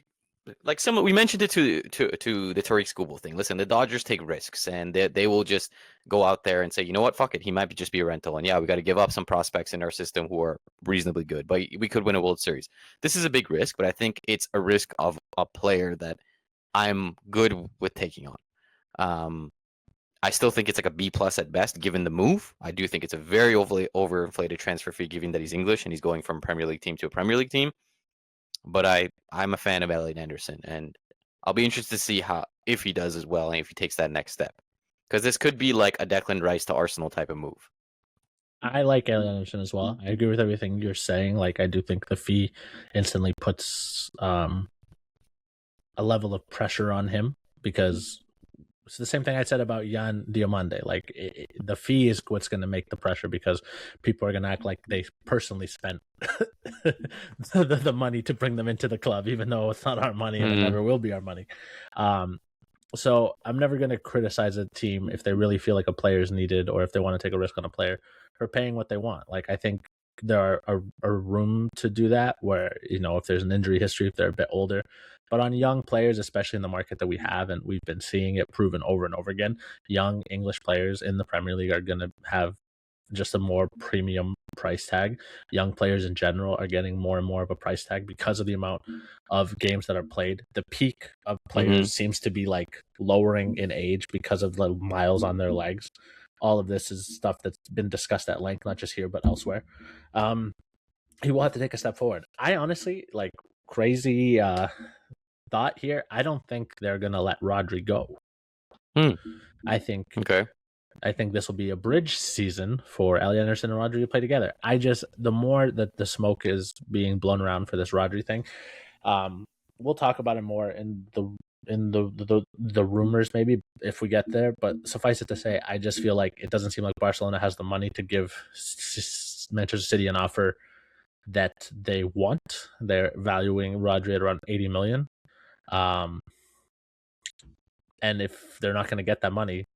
like some we mentioned it to the Tariq Skubal thing. Listen, the Dodgers take risks, and they will just go out there and say, you know what, fuck it, he might just be a rental, and yeah, we got to give up some prospects in our system who are reasonably good, but we could win a World Series. This is a big risk, but I think it's a risk of a player that I'm good with taking on. I still think it's like a B plus at best, given the move. I do think it's a very overinflated transfer fee, given that he's English and he's going from a Premier League team to a Premier League team. But I'm a fan of Elliot Anderson, and I'll be interested to see if he does as well and if he takes that next step, because this could be like a Declan Rice to Arsenal type of move. I like Elliot Anderson as well. I agree with everything you're saying. Like, I do think the fee instantly puts a level of pressure on him, because it's the same thing I said about Jan Diomande. Like, the fee is what's going to make the pressure, because people are going to act like they personally spent the money to bring them into the club, even though it's not our money and it never will be our money. So I'm never going to criticize a team if they really feel like a player is needed, or if they want to take a risk on a player for paying what they want. Like, I think there are a room to do that, where, if there's an injury history, if they're a bit older. But on young players, especially in the market that we have, and we've been seeing it proven over and over again, young English players in the Premier League are going to have just a more premium price tag. Young players in general are getting more and more of a price tag because of the amount of games that are played. The peak of players seems to be like lowering in age because of the miles on their legs. All of this is stuff that's been discussed at length, not just here, but elsewhere. He will have to take a step forward. I honestly, like, crazy thought here, I don't think they're going to let Rodri go. I think this will be a bridge season for Elliot Anderson and Rodri to play together. The more that the smoke is being blown around for this Rodri thing, we'll talk about it more in the rumors, maybe, if we get there. But suffice it to say, I just feel like it doesn't seem like Barcelona has the money to give Manchester City an offer that they want. They're valuing Rodri at around 80 million. And if they're not going to get that money,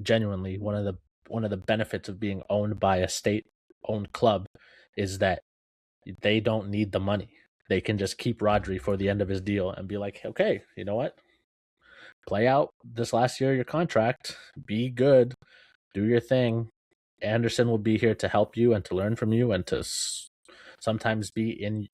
genuinely, one of the benefits of being owned by a state-owned club is that they don't need the money. They can just keep Rodri for the end of his deal and be like, okay, you know what? Play out this last year of your contract. Be good. Do your thing. Anderson will be here to help you and to learn from you and to sometimes be in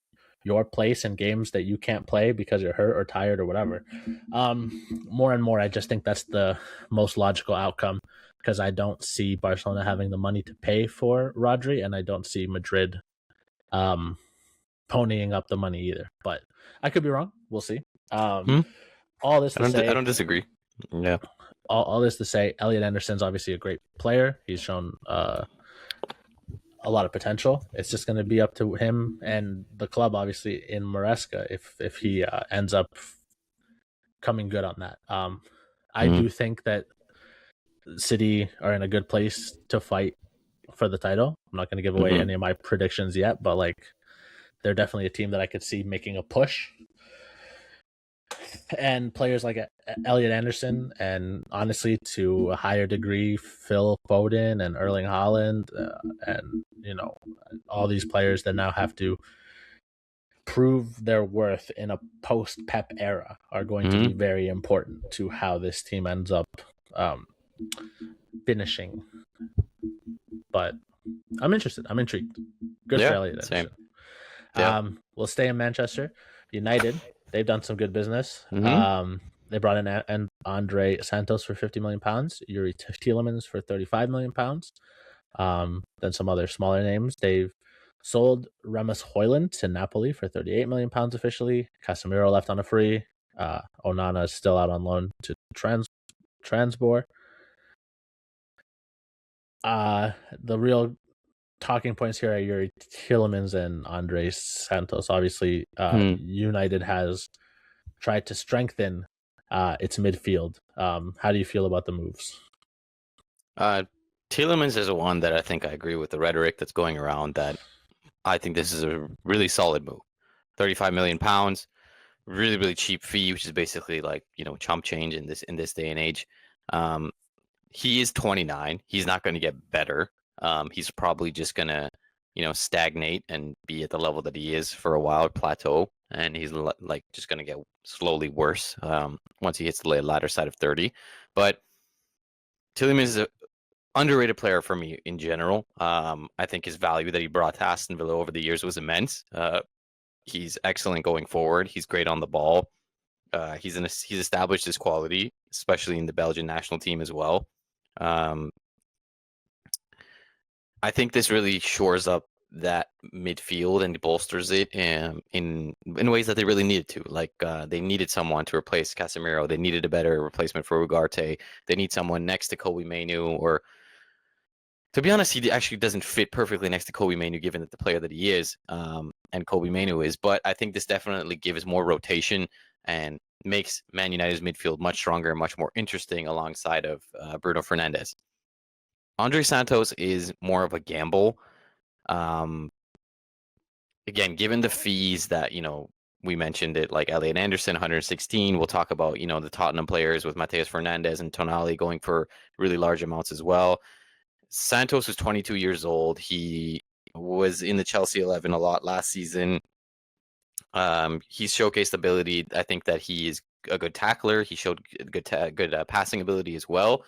your place in games that you can't play because you're hurt or tired or whatever. More and more, I just think that's the most logical outcome, because I don't see Barcelona having the money to pay for Rodri, and I don't see Madrid ponying up the money either. But I could be wrong. We'll see. All this to say, I don't disagree. Yeah. All this to say, Elliot Anderson's obviously a great player. He's shown a lot of potential. It's just going to be up to him and the club, obviously, in Maresca, if he ends up coming good on that. I do think that City are in a good place to fight for the title. I'm not going to give away any of my predictions yet, but like, they're definitely a team that I could see making a push. And players like Elliot Anderson, and honestly, to a higher degree, Phil Foden and Erling Haaland, and all these players that now have to prove their worth in a post-Pep era are going to be very important to how this team ends up finishing. But I'm interested. I'm intrigued. Good for Elliot Anderson. We'll stay in Manchester United. They've done some good business. They brought in Andre Santos for £50 million, Yuri Tielemans for £35 million. Then some other smaller names. They've sold Remus Højlund to Napoli for £38 million officially. Casemiro left on a free. Onana is still out on loan to Transpor. The real talking points here are your Tielemans and Andres Santos. Obviously, United has tried to strengthen its midfield. How do you feel about the moves? Tielemans is one that I think I agree with the rhetoric that's going around that I think this is a really solid move. 35 million pounds, really, really cheap fee, which is basically like, chump change in this day and age. He is 29. He's not going to get better. He's probably just going to, stagnate and be at the level that he is for a while, plateau. And he's like just going to get slowly worse once he hits the latter side of 30. But Tielemans is an underrated player for me in general. I think his value that he brought to Aston Villa over the years was immense. He's excellent going forward. He's great on the ball. He's established his quality, especially in the Belgian national team as well. I think this really shores up that midfield and bolsters it in ways that they really needed to. Like they needed someone to replace Casemiro. They needed a better replacement for Ugarte. They need someone next to Kobe Mainu. Or to be honest, he actually doesn't fit perfectly next to Kobe Mainu, given that the player that he is and Kobe Mainu is. But I think this definitely gives more rotation and makes Man United's midfield much stronger and much more interesting alongside of Bruno Fernandes. Andre Santos is more of a gamble. Again, given the fees that, we mentioned it, like Elliot Anderson, 116. We'll talk about, the Tottenham players with Mateus Fernandes and Tonali going for really large amounts as well. Santos was 22 years old. He was in the Chelsea 11 a lot last season. He's showcased ability. I think that he is a good tackler. He showed good passing ability as well.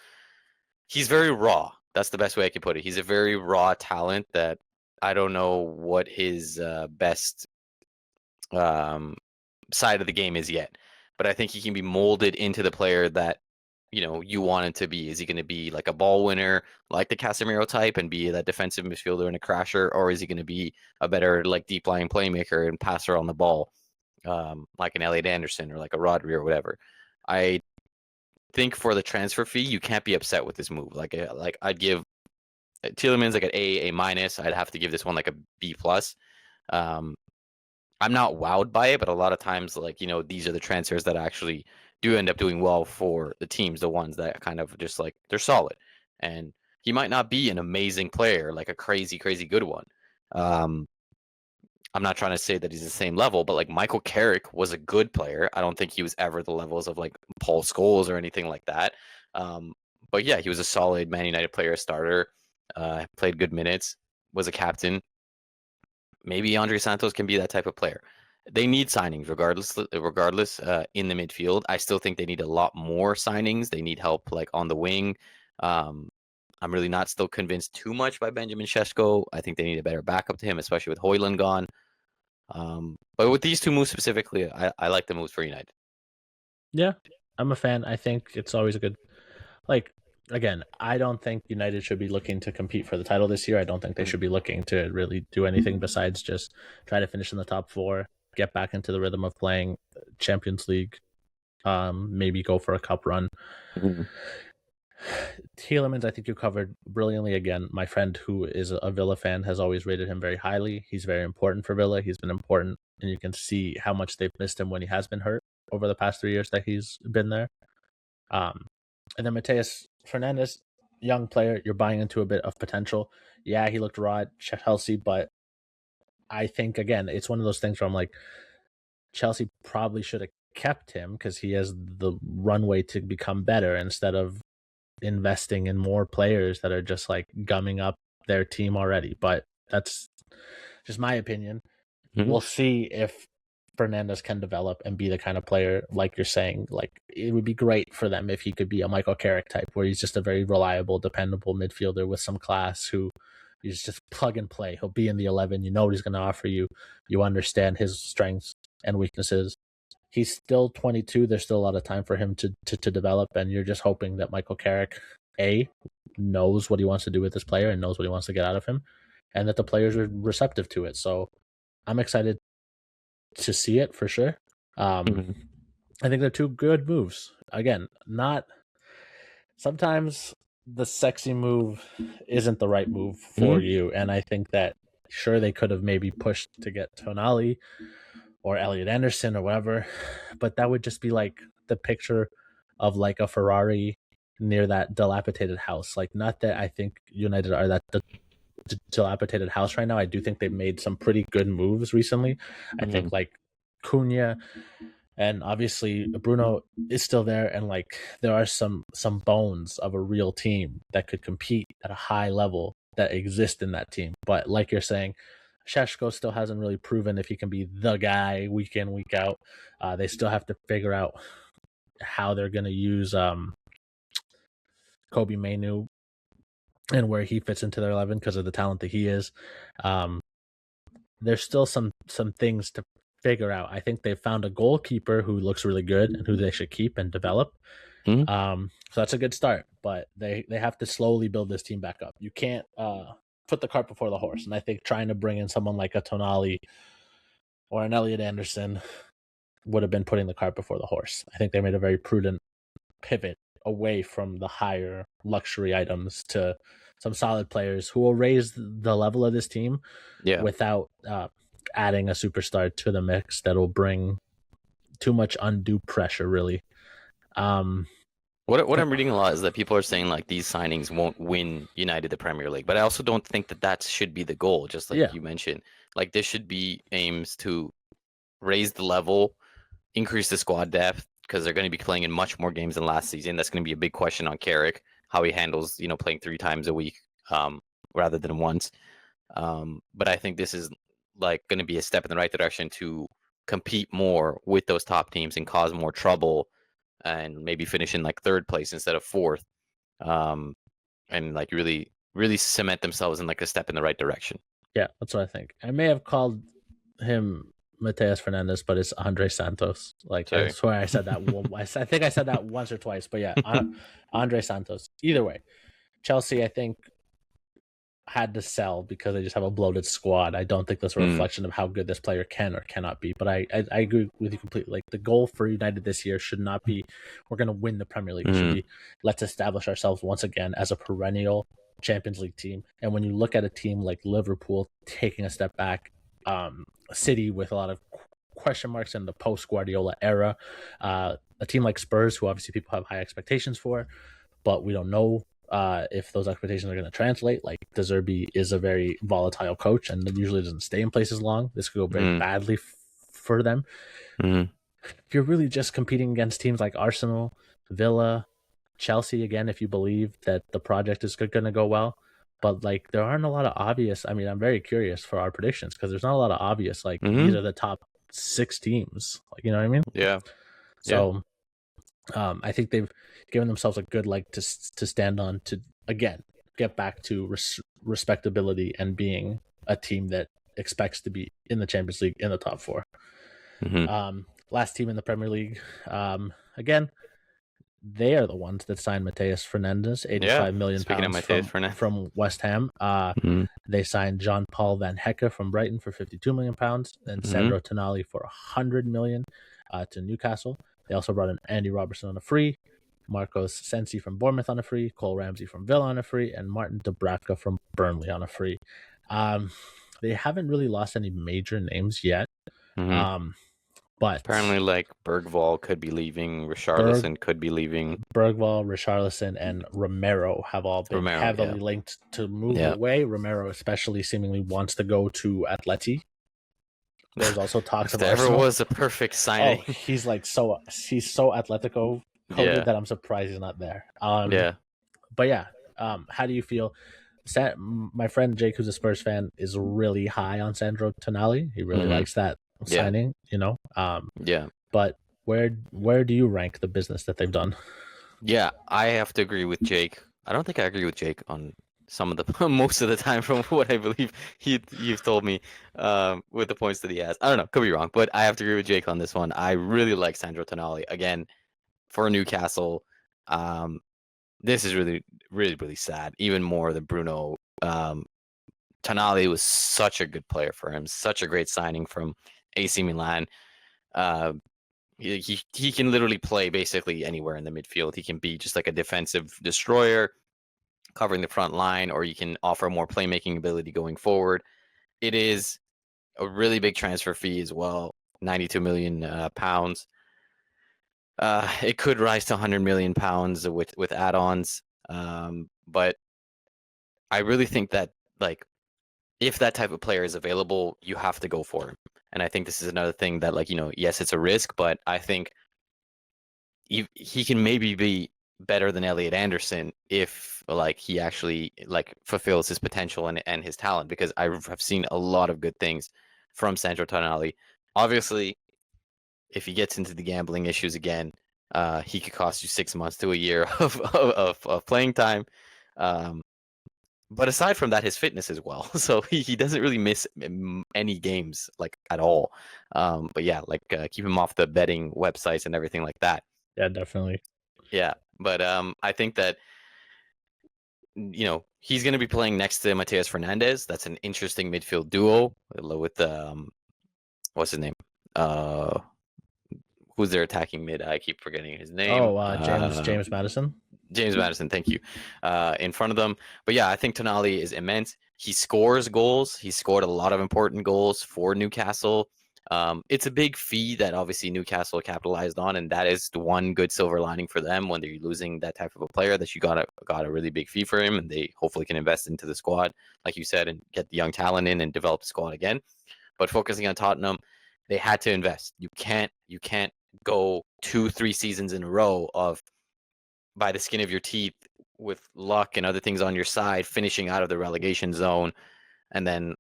He's very raw. That's the best way I can put it. He's a very raw talent that I don't know what his best side of the game is yet. But I think he can be molded into the player that, you want him to be. Is he going to be like a ball winner, like the Casemiro type, and be that defensive midfielder and a crasher? Or is he going to be a better, like, deep lying playmaker and passer on the ball, like an Elliot Anderson or like a Rodri or whatever? I think for the transfer fee, you can't be upset with this move. Like I'd give Tielemans like an A minus. I'd have to give this one like a B plus. I'm not wowed by it, but a lot of times, like, these are the transfers that actually do end up doing well for the teams, the ones that kind of just like they're solid. And he might not be an amazing player, like a crazy, crazy good one. I'm not trying to say that he's the same level, but like Michael Carrick was a good player. I don't think he was ever the levels of like Paul Scholes or anything like that. But yeah, he was a solid Man United player, starter, played good minutes, was a captain. Maybe Andre Santos can be that type of player. They need signings regardless in the midfield. I still think they need a lot more signings. They need help like on the wing. I'm really not still convinced too much by Benjamin Šeško. I think they need a better backup to him, especially with Højlund gone. But with these two moves specifically, I like the moves for United. Yeah, I'm a fan. I think it's always a good, like, again, I don't think United should be looking to compete for the title this year. I don't think they should be looking to really do anything besides just try to finish in the top four, get back into the rhythm of playing Champions League, maybe go for a cup run. Mm-hmm. Tielemans, I think you covered brilliantly. Again, my friend who is a Villa fan has always rated him very highly. He's very important for Villa. He's been important, and you can see how much they've missed him when he has been hurt over the past 3 years that he's been there. And then Mateus Fernandes, young player, you're buying into a bit of potential. Yeah, he looked raw at Chelsea, but I think, again, it's one of those things where I'm like, Chelsea probably should have kept him because he has the runway to become better instead of investing in more players that are just like gumming up their team already. But that's just my opinion. Mm-hmm. We'll see if Fernandes can develop and be the kind of player, like you're saying. Like, it would be great for them if he could be a Michael Carrick type, where he's just a very reliable, dependable midfielder with some class who he's just plug and play. He'll be in the 11. You know what he's going to offer you. You understand his strengths and weaknesses. He's still 22. There's still a lot of time for him to develop, and you're just hoping that Michael Carrick, knows what he wants to do with this player and knows what he wants to get out of him, and that the players are receptive to it. So I'm excited to see it for sure. I think they're two good moves. Again, not sometimes the sexy move isn't the right move for Mhm. you, and I think that sure they could have maybe pushed to get Tonali or Elliot Anderson or whatever, but that would just be like the picture of like a Ferrari near that dilapidated house. Like, not that I think United are that dilapidated house right now. I do think they've made some pretty good moves recently. I think like Cunha and obviously Bruno is still there, and like there are some bones of a real team that could compete at a high level that exist in that team. But like you're saying, Sheshko still hasn't really proven if he can be the guy week in, week out. They still have to figure out how they're going to use Kobe Mainu and where he fits into their 11 because of the talent that he is. There's still some things to figure out. I think they've found a goalkeeper who looks really good and who they should keep and develop. So that's a good start, but they have to slowly build this team back up. You can't put the cart before the horse. And I think trying to bring in someone like a Tonali or an Elliot Anderson would have been putting the cart before the horse. I think they made a very prudent pivot away from the higher luxury items to some solid players who will raise the level of this team without adding a superstar to the mix that will bring too much undue pressure, really. What I'm reading a lot is that people are saying like these signings won't win United the Premier League, but I also don't think that should be the goal. Just like you mentioned, like this should be aims to raise the level, increase the squad depth because they're going to be playing in much more games than last season. That's going to be a big question on Carrick, how he handles playing 3 times a week rather than once. But I think this is like going to be a step in the right direction to compete more with those top teams and cause more trouble and maybe finish in like 3rd place instead of 4th, and like really cement themselves in like a step in the right direction. Yeah, that's what I think. I may have called him Mateus Fernandez, but it's Andre Santos. Like, I swear I said that. I think I said that once or twice, but yeah, Andre Santos. Either way, Chelsea, I think, had to sell because they just have a bloated squad. I don't think that's a reflection of how good this player can or cannot be. But I agree with you completely. Like, the goal for United this year should not be we're going to win the Premier League. It should be let's establish ourselves once again as a perennial Champions League team. And when you look at a team like Liverpool taking a step back, City with a lot of question marks in the post Guardiola era, a team like Spurs, who obviously people have high expectations for, but we don't know if those expectations are going to translate. Like, De Zerbi is a very volatile coach and usually doesn't stay in places long. This could go very badly for them. You're really just competing against teams like Arsenal, Villa, Chelsea, again, if you believe that the project is going to go well. But like, there aren't a lot of obvious. I mean, I'm very curious for our predictions because there's not a lot of obvious. Like, these are the top 6 teams. Like, you know what I mean? Yeah. So, I think they've given themselves a good leg to stand on to again get back to respectability and being a team that expects to be in the Champions League in the top 4. Last team in the Premier League. Again, they are the ones that signed Mateus Fernandes, £85 million from West Ham. They signed Jean-Paul Van Hecke from Brighton for £52 million, and Sandro Tonali for £100 million to Newcastle. They also brought in Andy Robertson on a free, Marcos Sensi from Bournemouth on a free, Cole Ramsey from Villa on a free, and Martin Dubravka from Burnley on a free. They haven't really lost any major names yet. But apparently, like, Bergvall could be leaving, Richarlison could be leaving. Bergvall, Richarlison, and Romero have all been heavily linked to move away. Romero especially seemingly wants to go to Atleti. There's also talks of Arsenal. Ever was a perfect signing. Oh, he's so Atletico coded that I'm surprised he's not there. But yeah, how do you feel? My friend Jake, who's a Spurs fan, is really high on Sandro Tonali. He really likes that signing, But where do you rank the business that they've done? Yeah, I have to agree with Jake. I don't think I agree with Jake on some of the most of the time from what I believe you've told me with the points that he has. I don't know, could be wrong, but I have to agree with Jake on this one. I really like Sandro Tonali again for Newcastle. This is really, really, really sad, even more than Bruno. Tonali was such a good player for him, such a great signing from AC Milan. He can literally play basically anywhere in the midfield. He can be just like a defensive destroyer. covering the front line, or you can offer more playmaking ability going forward. It is a really big transfer fee as well, 92 million pounds. It could rise to 100 million pounds with add-ons, but I really think that like if that type of player is available, you have to go for him. And I think this is another thing that like yes, it's a risk, but I think he can maybe be better than Elliot Anderson if like he actually like fulfills his potential and his talent, because I have seen a lot of good things from Sandro Tonali. Obviously, if he gets into the gambling issues again, he could cost you 6 months to a year of playing time. But aside from that, his fitness is well, so he doesn't really miss any games like at all. But yeah, like keep him off the betting websites and everything like that. Yeah, definitely. Yeah, but I think that he's going to be playing next to Mateus Fernandez. That's an interesting midfield duo with what's his name? Who's their attacking mid? I keep forgetting his name. James Madison. James Madison, thank you. In front of them. But yeah, I think Tonali is immense. He scores goals. He scored a lot of important goals for Newcastle. It's a big fee that obviously Newcastle capitalized on, and that is the one good silver lining for them when they're losing that type of a player, that you got a really big fee for him, and they hopefully can invest into the squad, like you said, and get the young talent in and develop the squad again. But focusing on Tottenham, they had to invest. You can't go 2-3 seasons in a row of by the skin of your teeth with luck and other things on your side, finishing out of the relegation zone, and then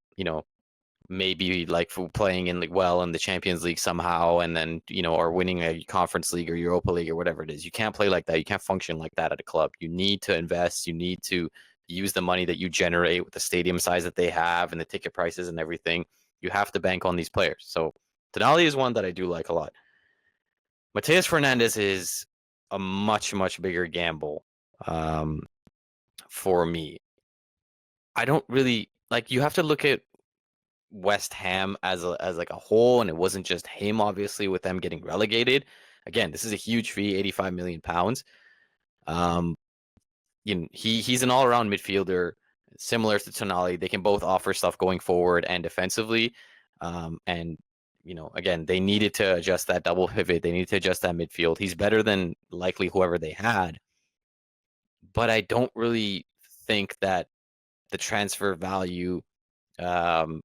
maybe like playing in well in the Champions League somehow, and then or winning a Conference League or Europa League or whatever it is. You can't play like that. You can't function like that at a club. You need to invest. You need to use the money that you generate with the stadium size that they have and the ticket prices and everything. You have to bank on these players. So Tonali is one that I do like a lot. Mateus Fernandez is a much, much bigger gamble for me. I don't really like. You have to look at West Ham as like a whole, and it wasn't just him. Obviously, with them getting relegated, again, this is a huge fee, 85 million pounds. He's an all-around midfielder, similar to Tonali. They can both offer stuff going forward and defensively, and again, they needed to adjust that double pivot. They needed to adjust that midfield. He's better than likely whoever they had. But I don't really think that the transfer value, to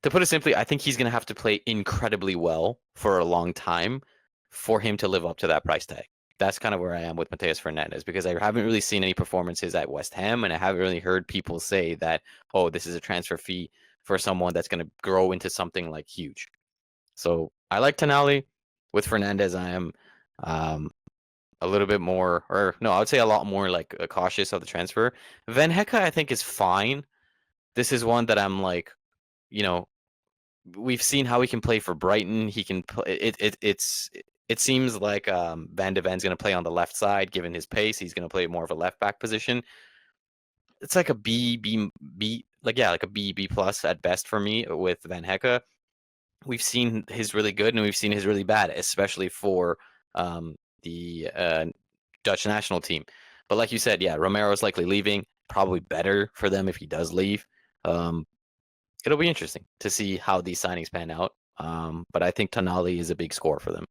put it simply, I think he's going to have to play incredibly well for a long time for him to live up to that price tag. That's kind of where I am with Mateus Fernandez, because I haven't really seen any performances at West Ham, and I haven't really heard people say that, oh, this is a transfer fee for someone that's going to grow into something like huge. So I like Tonali. With Fernandez, I am a little bit more, or no, I would say a lot more like cautious of the transfer. Van Hecke, I think, is fine. This is one that I'm like, we've seen how he can play for Brighton. He can play. It seems like Van de Ven's going to play on the left side, given his pace. He's going to play more of a left back position. It's like a B, like a B plus at best for me with Van Hecke. We've seen his really good and we've seen his really bad, especially for the Dutch national team. But like you said, yeah, Romero's likely leaving. Probably better for them if he does leave. It'll be interesting to see how these signings pan out. But I think Tonali is a big score for them.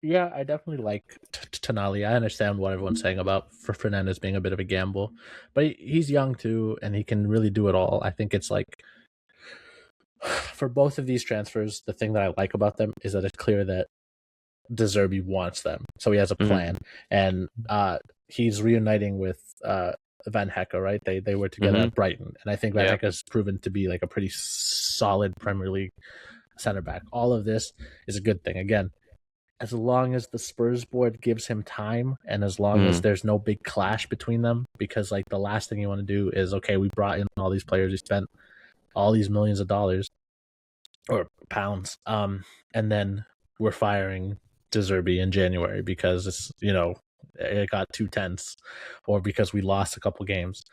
Yeah, I definitely like Tonali. I understand what everyone's saying about Fernandez being a bit of a gamble, but he's young too, and he can really do it all. I think it's like, for both of these transfers, the thing that I like about them is that it's clear that De Zerbi wants them, so he has a plan, and he's reuniting with Van Hecke, right? They were together at Brighton, and I think Van Hecke has proven to be like a pretty solid Premier League center back. All of this is a good thing. Again, as long as the Spurs board gives him time, and as long as there's no big clash between them, because like the last thing you want to do is, okay, we brought in all these players, we spent all these millions of dollars or pounds, and then we're firing De Zerbi in January because it's it got 2/10, or because we lost a couple games.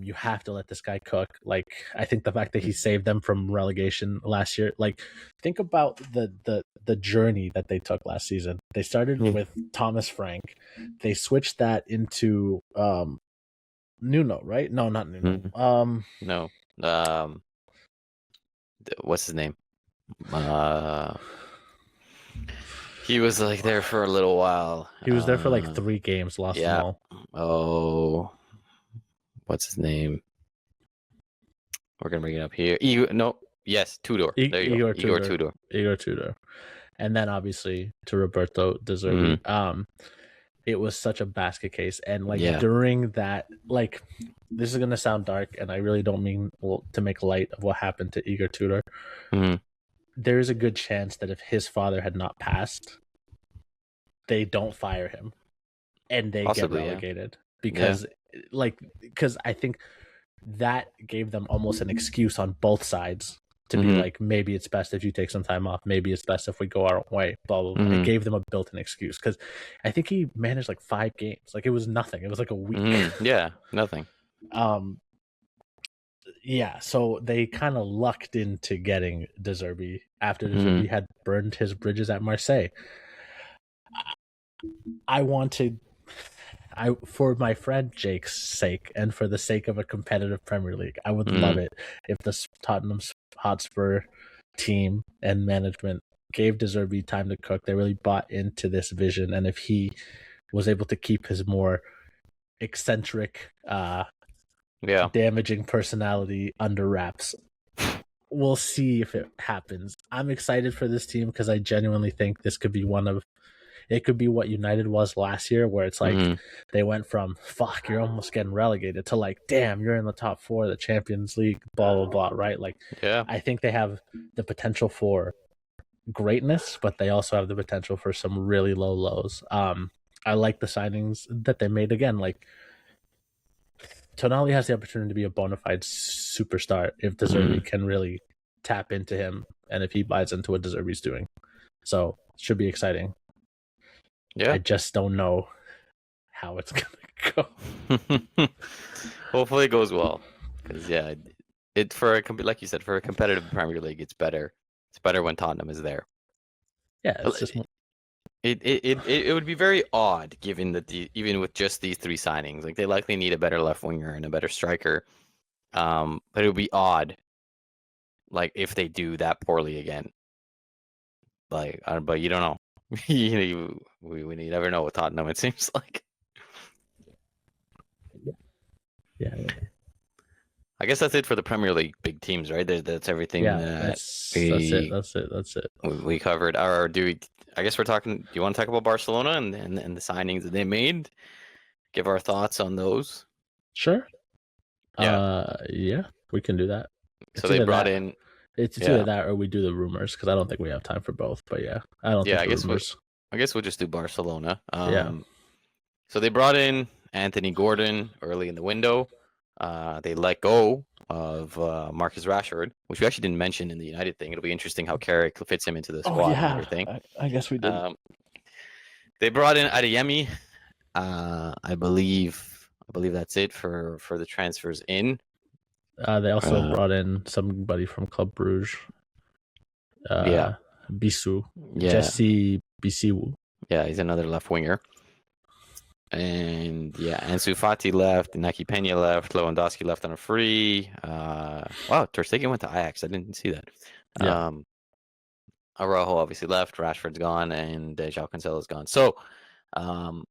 You have to let this guy cook. Like, I think the fact that he saved them from relegation last year, like, think about the journey that they took last season. They started with Thomas Frank. They switched that into Nuno, right? No, not Nuno. No. What's his name? He was like there for a little while. He was there for like 3 games, lost them all. Oh, what's his name? We're gonna bring it up here. Tudor. There you go. Igor Tudor. And then obviously to Roberto De Zerbi. It was such a basket case, and during that, this is gonna sound dark, and I really don't mean to make light of what happened to Igor Tudor. There is a good chance that if his father had not passed, they don't fire him, and they get relegated because I think that gave them almost an excuse on both sides to be like, maybe it's best if you take some time off. Maybe it's best if we go our way. Blah blah blah. It gave them a built-in excuse because I think he managed like 5 games. Like it was nothing. It was like a week. Nothing. So they kind of lucked into getting De Zerbi after De Zerbi had burned his bridges at Marseille. For my friend Jake's sake and for the sake of a competitive Premier League, I would love it if the Tottenham Hotspur team and management gave De Zerbi time to cook. They really bought into this vision, and if he was able to keep his more eccentric, damaging personality under wraps, we'll see if it happens. I'm excited for this team because I genuinely think this could be it could be what United was last year, where it's like they went from fuck, you're almost getting relegated to like, damn, you're in the top 4 of the Champions League, blah blah blah, right? I think they have the potential for greatness, but they also have the potential for some really low lows. I like the signings that they made. Again, like Tonali has the opportunity to be a bona fide superstar if De Zerbi can really tap into him and if he buys into what De Zerbi's doing. So it should be exciting. I just don't know how it's gonna go. Hopefully it goes well, because like you said, for a competitive Premier League, it's better. It's better when Tottenham is there. Yeah, it's just it would be very odd given that even with just these 3 signings, like they likely need a better left winger and a better striker. But it would be odd, like if they do that poorly again. But you don't know. We never know with Tottenham, it seems like. Yeah. I guess that's it for the Premier League big teams, right? That's everything. That's it. We covered. I guess we're talking. Do you want to talk about Barcelona and the signings that they made? Give our thoughts on those. Sure. Yeah, we can do that. So they brought in. It's either that or we do the rumors, because I don't think we have time for both. But I don't think rumors. I guess we'll just do Barcelona. So they brought in Anthony Gordon early in the window. They let go of Marcus Rashford, which we actually didn't mention in the United thing. It'll be interesting how Carrick fits him into the squad and everything. I guess we did. They brought in Adeyemi. I believe that's it for the transfers in. They also brought in somebody from Club Brugge. Bisou. Jesse Bisou. Yeah, he's another left winger. And Ansu Fati left, Naki Pena left, Lewandowski left on a free. Wow, Ter Stegen went to Ajax. I didn't see that. Araujo obviously left, Rashford's gone, and João Cancelo's gone. So, I'll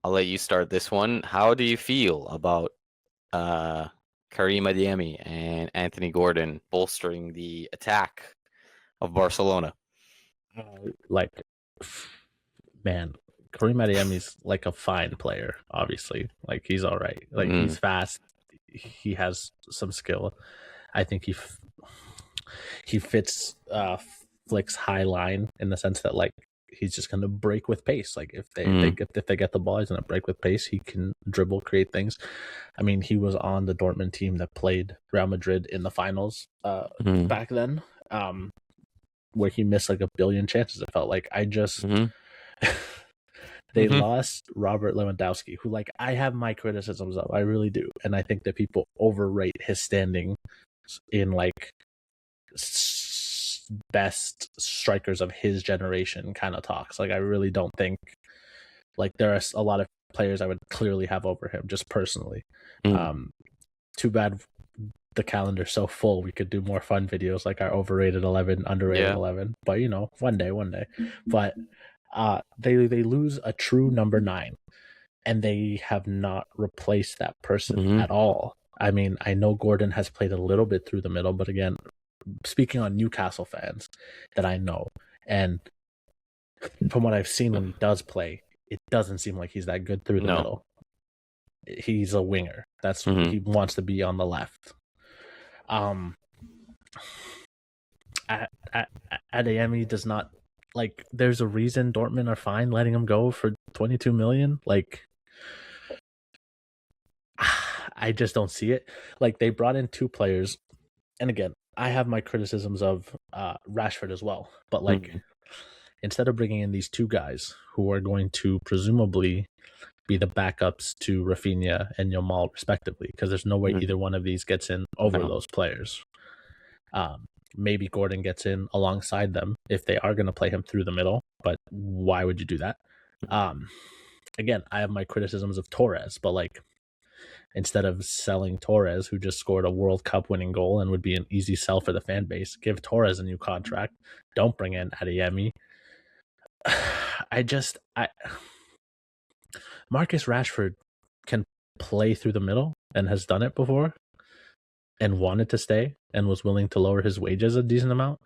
let you start this one. How do you feel about Karim Adeyemi and Anthony Gordon bolstering the attack of Barcelona? Man, Karim Adeyemi's like a fine player, obviously. Like, he's all right. Like, he's fast. He has some skill. I think he fits Flick's high line in the sense that, like, he's just going to break with pace. Like, if they get the ball, he's going to break with pace. He can dribble, create things. I mean, he was on the Dortmund team that played Real Madrid in the finals back then, where he missed like a billion chances. It felt like they lost Robert Lewandowski, who, like, I have my criticisms of. I really do. And I think that people overrate his standing in, like, best strikers of his generation kind of talks. Like I really don't think like there are a lot of players I would clearly have over him just personally. Too bad the calendar's so full. We could do more fun videos like our overrated 11, underrated 11. But you know, one day. But they lose a true number 9, and they have not replaced that person at all. I mean, I know Gordon has played a little bit through the middle, but again, speaking on Newcastle fans that I know, and from what I've seen when he does play, it doesn't seem like he's that good through the middle. He's a winger. That's he wants to be on the left. Adeyemi does not like. There's a reason Dortmund are fine letting him go for 22 million. Like, I just don't see it. Like they brought in 2 players, and again, I have my criticisms of Rashford as well. But like, instead of bringing in these 2 guys who are going to presumably be the backups to Rafinha and Yamal respectively, because there's no way either one of these gets in over those players. Maybe Gordon gets in alongside them if they are going to play him through the middle, but why would you do that? Again, I have my criticisms of Torres, but like instead of selling Torres, who just scored a World Cup winning goal and would be an easy sell for the fan base, give Torres a new contract. Don't bring in Adeyemi. Marcus Rashford can play through the middle and has done it before and wanted to stay and was willing to lower his wages a decent amount.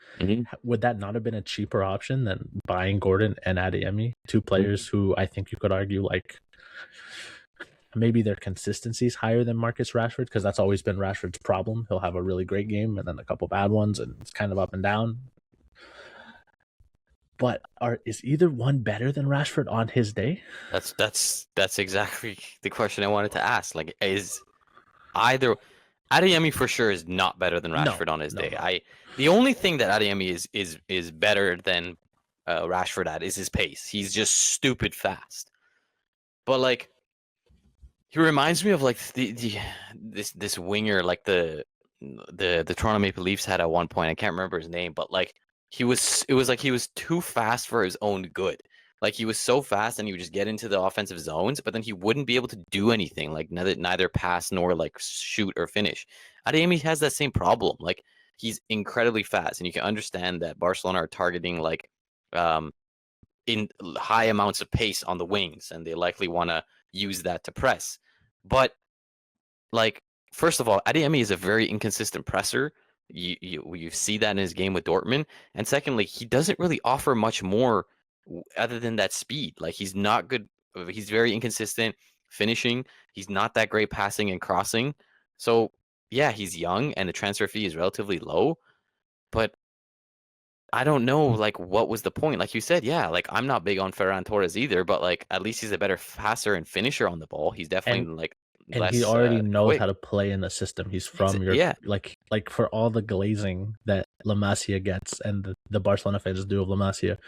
Would that not have been a cheaper option than buying Gordon and Adeyemi, 2 players who I think you could argue like maybe their consistency is higher than Marcus Rashford, because that's always been Rashford's problem. He'll have a really great game and then a couple bad ones, and it's kind of up and down. But is either one better than Rashford on his day? That's exactly the question I wanted to ask. Like, is either Adeyemi for sure is not better than Rashford on his day. The only thing that Adeyemi is better than Rashford at is his pace. He's just stupid fast. But like, he reminds me of like this winger like the Toronto Maple Leafs had at one point. I can't remember his name, but like it was like he was too fast for his own good. Like he was so fast and he would just get into the offensive zones, but then he wouldn't be able to do anything, like neither pass nor like shoot or finish. Adeyemi has that same problem. Like he's incredibly fast, and you can understand that Barcelona are targeting like in high amounts of pace on the wings, and they likely want to use that to press. But like, first of all, Adeyemi is a very inconsistent presser. You see that in his game with Dortmund. And secondly, he doesn't really offer much more other than that speed. Like he's not good. He's very inconsistent finishing. He's not that great passing and crossing. So yeah, he's young and the transfer fee is relatively low. But I don't know, like, what was the point? Like you said, yeah, like I'm not big on Ferran Torres either, but like at least he's a better passer and finisher on the ball. He's definitely and less he already knows quick. how to play in the system. He's from your like for all the glazing that La Masia gets and the Barcelona fans do of La Masia,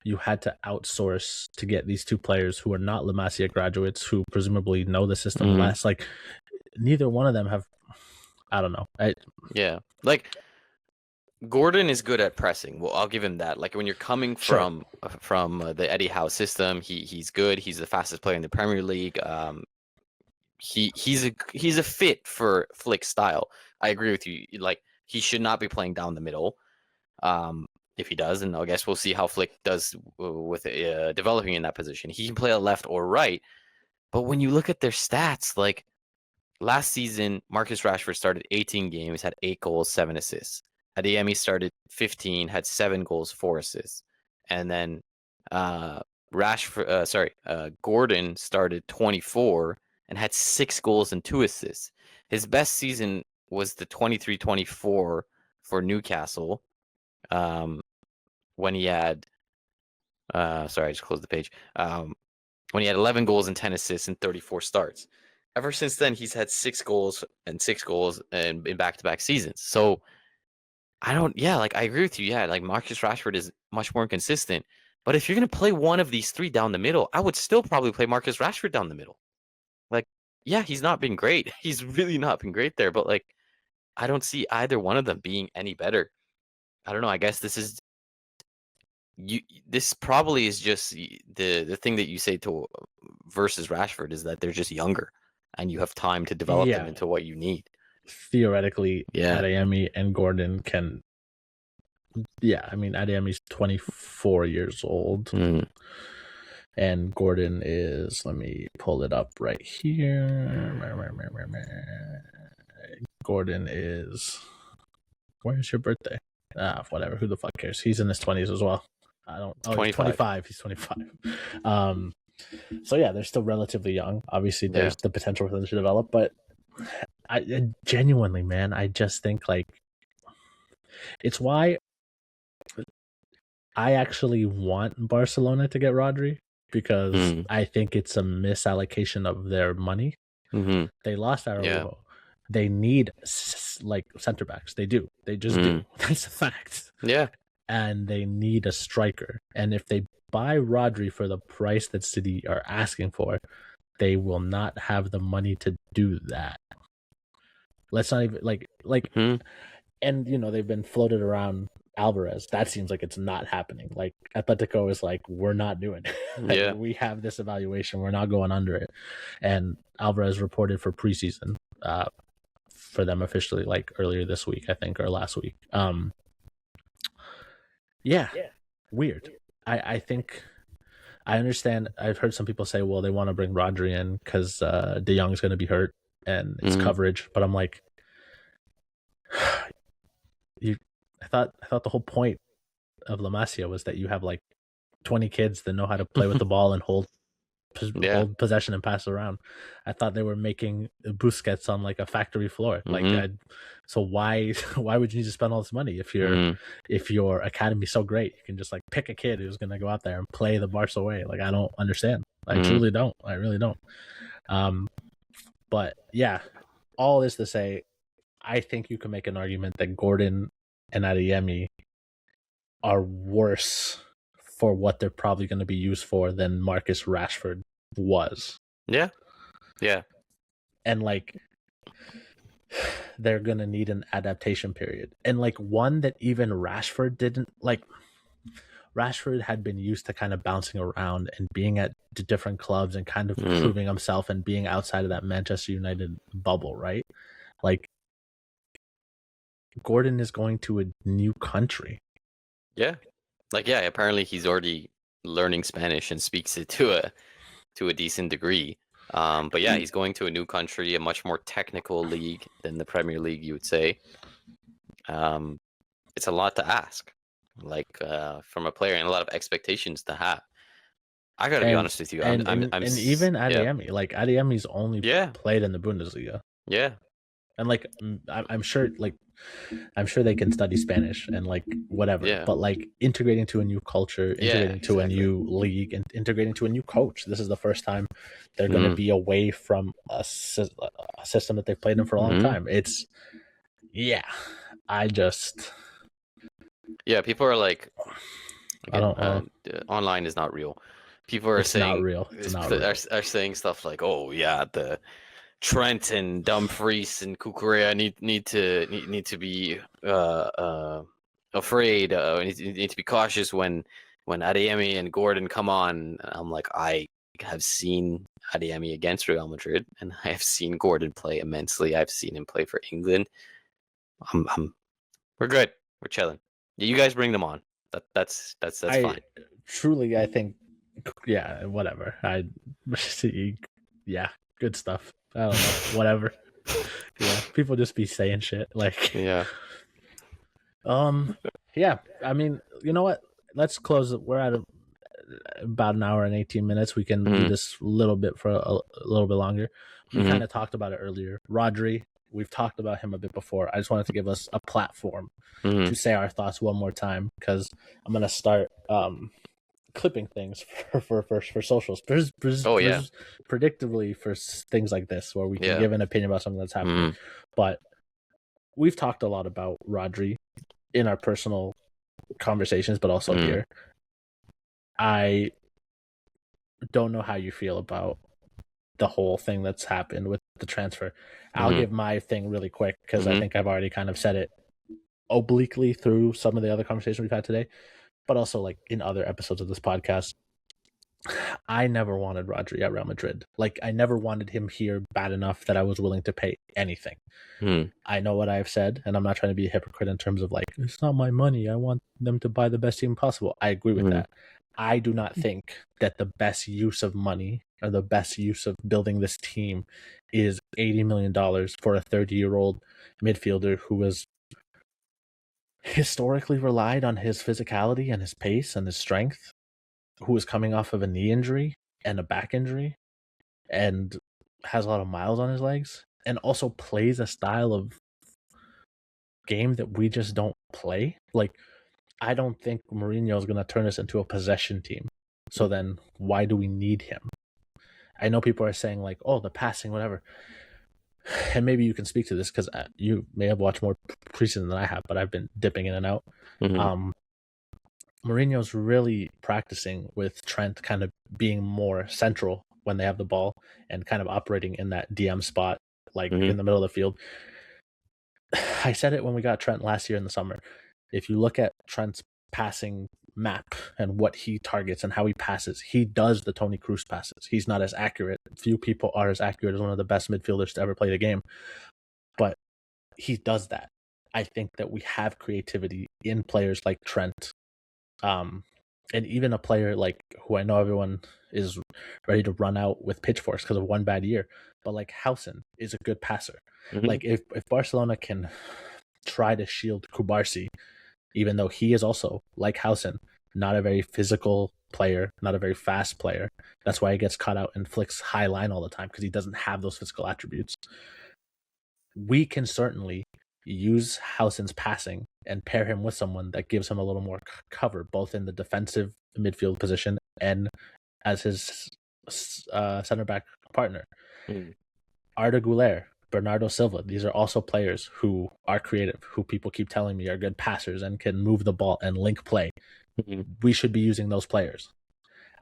you had to outsource to get these 2 players who are not La Masia graduates, who presumably know the system less. Like neither one of them have. I don't know. Like Gordon is good at pressing. Well, I'll give him that. Like when you're coming from the Eddie Howe system, he's good. He's the fastest player in the Premier League. He's a fit for Flick's style. I agree with you. Like he should not be playing down the middle. If he does, and I guess we'll see how Flick does with developing in that position. He can play a left or right. But when you look at their stats, like last season, Marcus Rashford started 18 games, had 8 goals, 7 assists. Adeyemi started 15, had 7 goals, 4 assists. And then Gordon started 24 and had 6 goals and 2 assists. His best season was the 23-24 for Newcastle, when he had I just closed the page. When he had 11 goals and 10 assists in 34 starts. Ever since then, he's had 6 goals in back-to-back seasons. So I agree with you. Yeah, like Marcus Rashford is much more inconsistent. But if you're going to play one of these 3 down the middle, I would still probably play Marcus Rashford down the middle. Like, yeah, he's not been great. He's really not been great there. But like, I don't see either one of them being any better. I don't know. I guess this probably is just the thing that you say to versus Rashford is that they're just younger, and you have time to develop them into what you need. Theoretically, Adeyemi and Gordon can. Yeah, I mean, Adeyemi's 24 years old. And Gordon is, let me pull it up right here. Gordon is, where's your birthday? Whatever, who the fuck cares? He's in his 20s as well. He's 25. He's 25. So yeah, they're still relatively young. Obviously, there's the potential for them to develop, but I genuinely, man, I just think like it's why I actually want Barcelona to get Rodri, because I think it's a misallocation of their money. They lost Araujo. They need like center backs. They do. They just do. That's a fact. Yeah. And they need a striker. And if they buy Rodri for the price that City are asking for, they will not have the money to do that. Let's not even like and you know, they've been floated around Alvarez. That seems like it's not happening. Like Atletico is like, we're not doing it. Like, we have this evaluation. We're not going under it. And Alvarez reported for preseason for them officially, like earlier this week, I think, or last week. Weird. I think I understand. I've heard some people say, well, they want to bring Rodri in because De Jong's going to be hurt and it's coverage. But I'm like, I thought the whole point of La Masia was that you have like 20 kids that know how to play with the ball and hold possession and pass around. I thought they were making Busquets on like a factory floor. Like, so why would you need to spend all this money if your academy's so great? You can just like pick a kid who's gonna go out there and play the Barca way. Like, I don't understand. I truly don't. I really don't. But yeah, all this to say, I think you can make an argument that Gordon and Adeyemi are worse for what they're probably going to be used for than Marcus Rashford was. Yeah. And like, they're going to need an adaptation period. And like, one that even Rashford didn't like. Rashford had been used to kind of bouncing around and being at different clubs and kind of proving himself and being outside of that Manchester United bubble, right? Like, Gordon is going to a new country. Yeah. Like, yeah, apparently he's already learning Spanish and speaks it to a decent degree. But yeah, he's going to a new country, a much more technical league than the Premier League, you would say. It's a lot to ask, like from a player, and a lot of expectations to have. I gotta be honest with you. And even Adeyemi, like Adeyemi's only played in the Bundesliga. Yeah. And like, I'm sure they can study Spanish and like whatever. Yeah. But like integrating to a new culture, integrating to a new league, and integrating to a new coach. This is the first time they're going to be away from a system that they've played in for a long time. It's people are like, again, I don't online is not real. People are saying not real. Are saying stuff like, oh yeah, the Trent and Dumfries and Cucurella need to be afraid. Need to be cautious when Adeyemi and Gordon come on. I'm like, I have seen Adeyemi against Real Madrid, and I have seen Gordon play immensely. I've seen him play for England. We're good. We're chilling. You guys bring them on. That's fine. Truly, I think, whatever. Good stuff. I don't know, whatever. People just be saying shit like I mean, you know what? Let's close it. We're at about an hour and 18 minutes. We can do this a little bit for a little bit longer. We kind of talked about it earlier. Rodri, we've talked about him a bit before. I just wanted to give us a platform to say our thoughts one more time, because I'm gonna start clipping things for socials. Predictably for things like this, where we can give an opinion about something that's happening. But we've talked a lot about Rodri in our personal conversations, but also here. I don't know how you feel about the whole thing that's happened with the transfer. I'll give my thing really quick, because I think I've already kind of said it. obliquely through some of the other conversations we've had today, but also like in other episodes of this podcast, I never wanted Rodri at Real Madrid. Like, I never wanted him here bad enough that I was willing to pay anything. I know what I've said, and I'm not trying to be a hypocrite in terms of like, it's not my money. I want them to buy the best team possible. I agree with that. I do not think that the best use of money or the best use of building this team is $80 million for a 30-year-old midfielder who has historically relied on his physicality and his pace and his strength, who is coming off of a knee injury and a back injury and has a lot of miles on his legs, and also plays a style of game that we just don't play. Like, I don't think Mourinho is going to turn us into a possession team. So then why do we need him? I know people are saying like, oh, the passing, whatever. And maybe you can speak to this because you may have watched more preseason than I have, but I've been dipping in and out. Mourinho's really practicing with Trent kind of being more central when they have the ball and kind of operating in that DM spot, like in the middle of the field. I said it when we got Trent last year in the summer. If you look at Trent's passing map and what he targets and how he passes, he does the Toni Kroos passes. He's not as accurate. Few people are as accurate as one of the best midfielders to ever play the game, but he does that. I think that we have creativity in players like Trent, and even a player like who I know everyone is ready to run out with pitchforks because of one bad year, but like Housen is a good passer. Like if Barcelona can try to shield Kubarsi, even though he is also, like Housen, not a very physical player, not a very fast player. That's why he gets caught out and flicks high line all the time, because he doesn't have those physical attributes. We can certainly use Housen's passing and pair him with someone that gives him a little more cover, both in the defensive midfield position and as his center back partner. Arda Güler, Bernardo Silva, these are also players who are creative, who people keep telling me are good passers and can move the ball and link play. We should be using those players.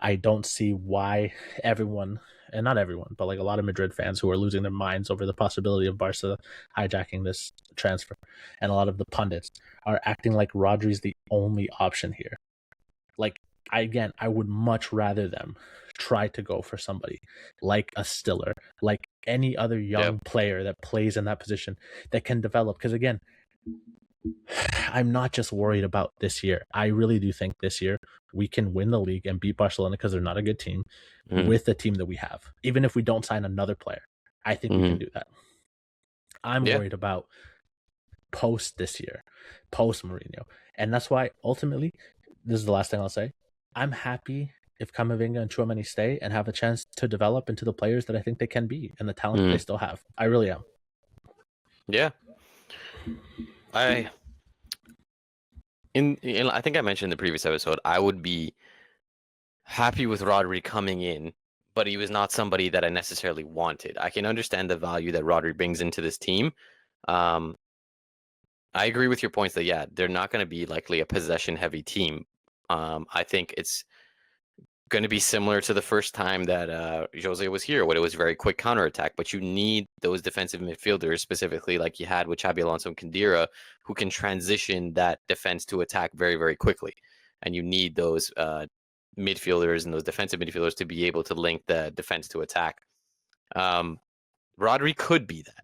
I don't see why everyone, and not everyone, but like a lot of Madrid fans who are losing their minds over the possibility of Barca hijacking this transfer, and a lot of the pundits are acting like Rodri's the only option here. Like, I would much rather them try to go for somebody like a Stiller, like any other young player that plays in that position that can develop. Because again, I'm not just worried about this year. I really do think this year we can win the league and beat Barcelona, because they're not a good team, with the team that we have. Even if we don't sign another player, I think we can do that. I'm worried about post this year, post Mourinho. And that's why ultimately, this is the last thing I'll say, I'm happy if Camavinga and Tchouaméni stay and have a chance to develop into the players that I think they can be and the talent that they still have. I really am. Yeah. I think I mentioned in the previous episode, I would be happy with Rodri coming in, but he was not somebody that I necessarily wanted. I can understand the value that Rodri brings into this team. I agree with your points that, they're not going to be likely a possession-heavy team. I think it's going to be similar to the first time that Jose was here, when it was very quick counterattack. But you need those defensive midfielders, specifically like you had with Xabi Alonso and Khedira, who can transition that defense to attack very, very quickly. And you need those midfielders and those defensive midfielders to be able to link the defense to attack. Rodri could be that,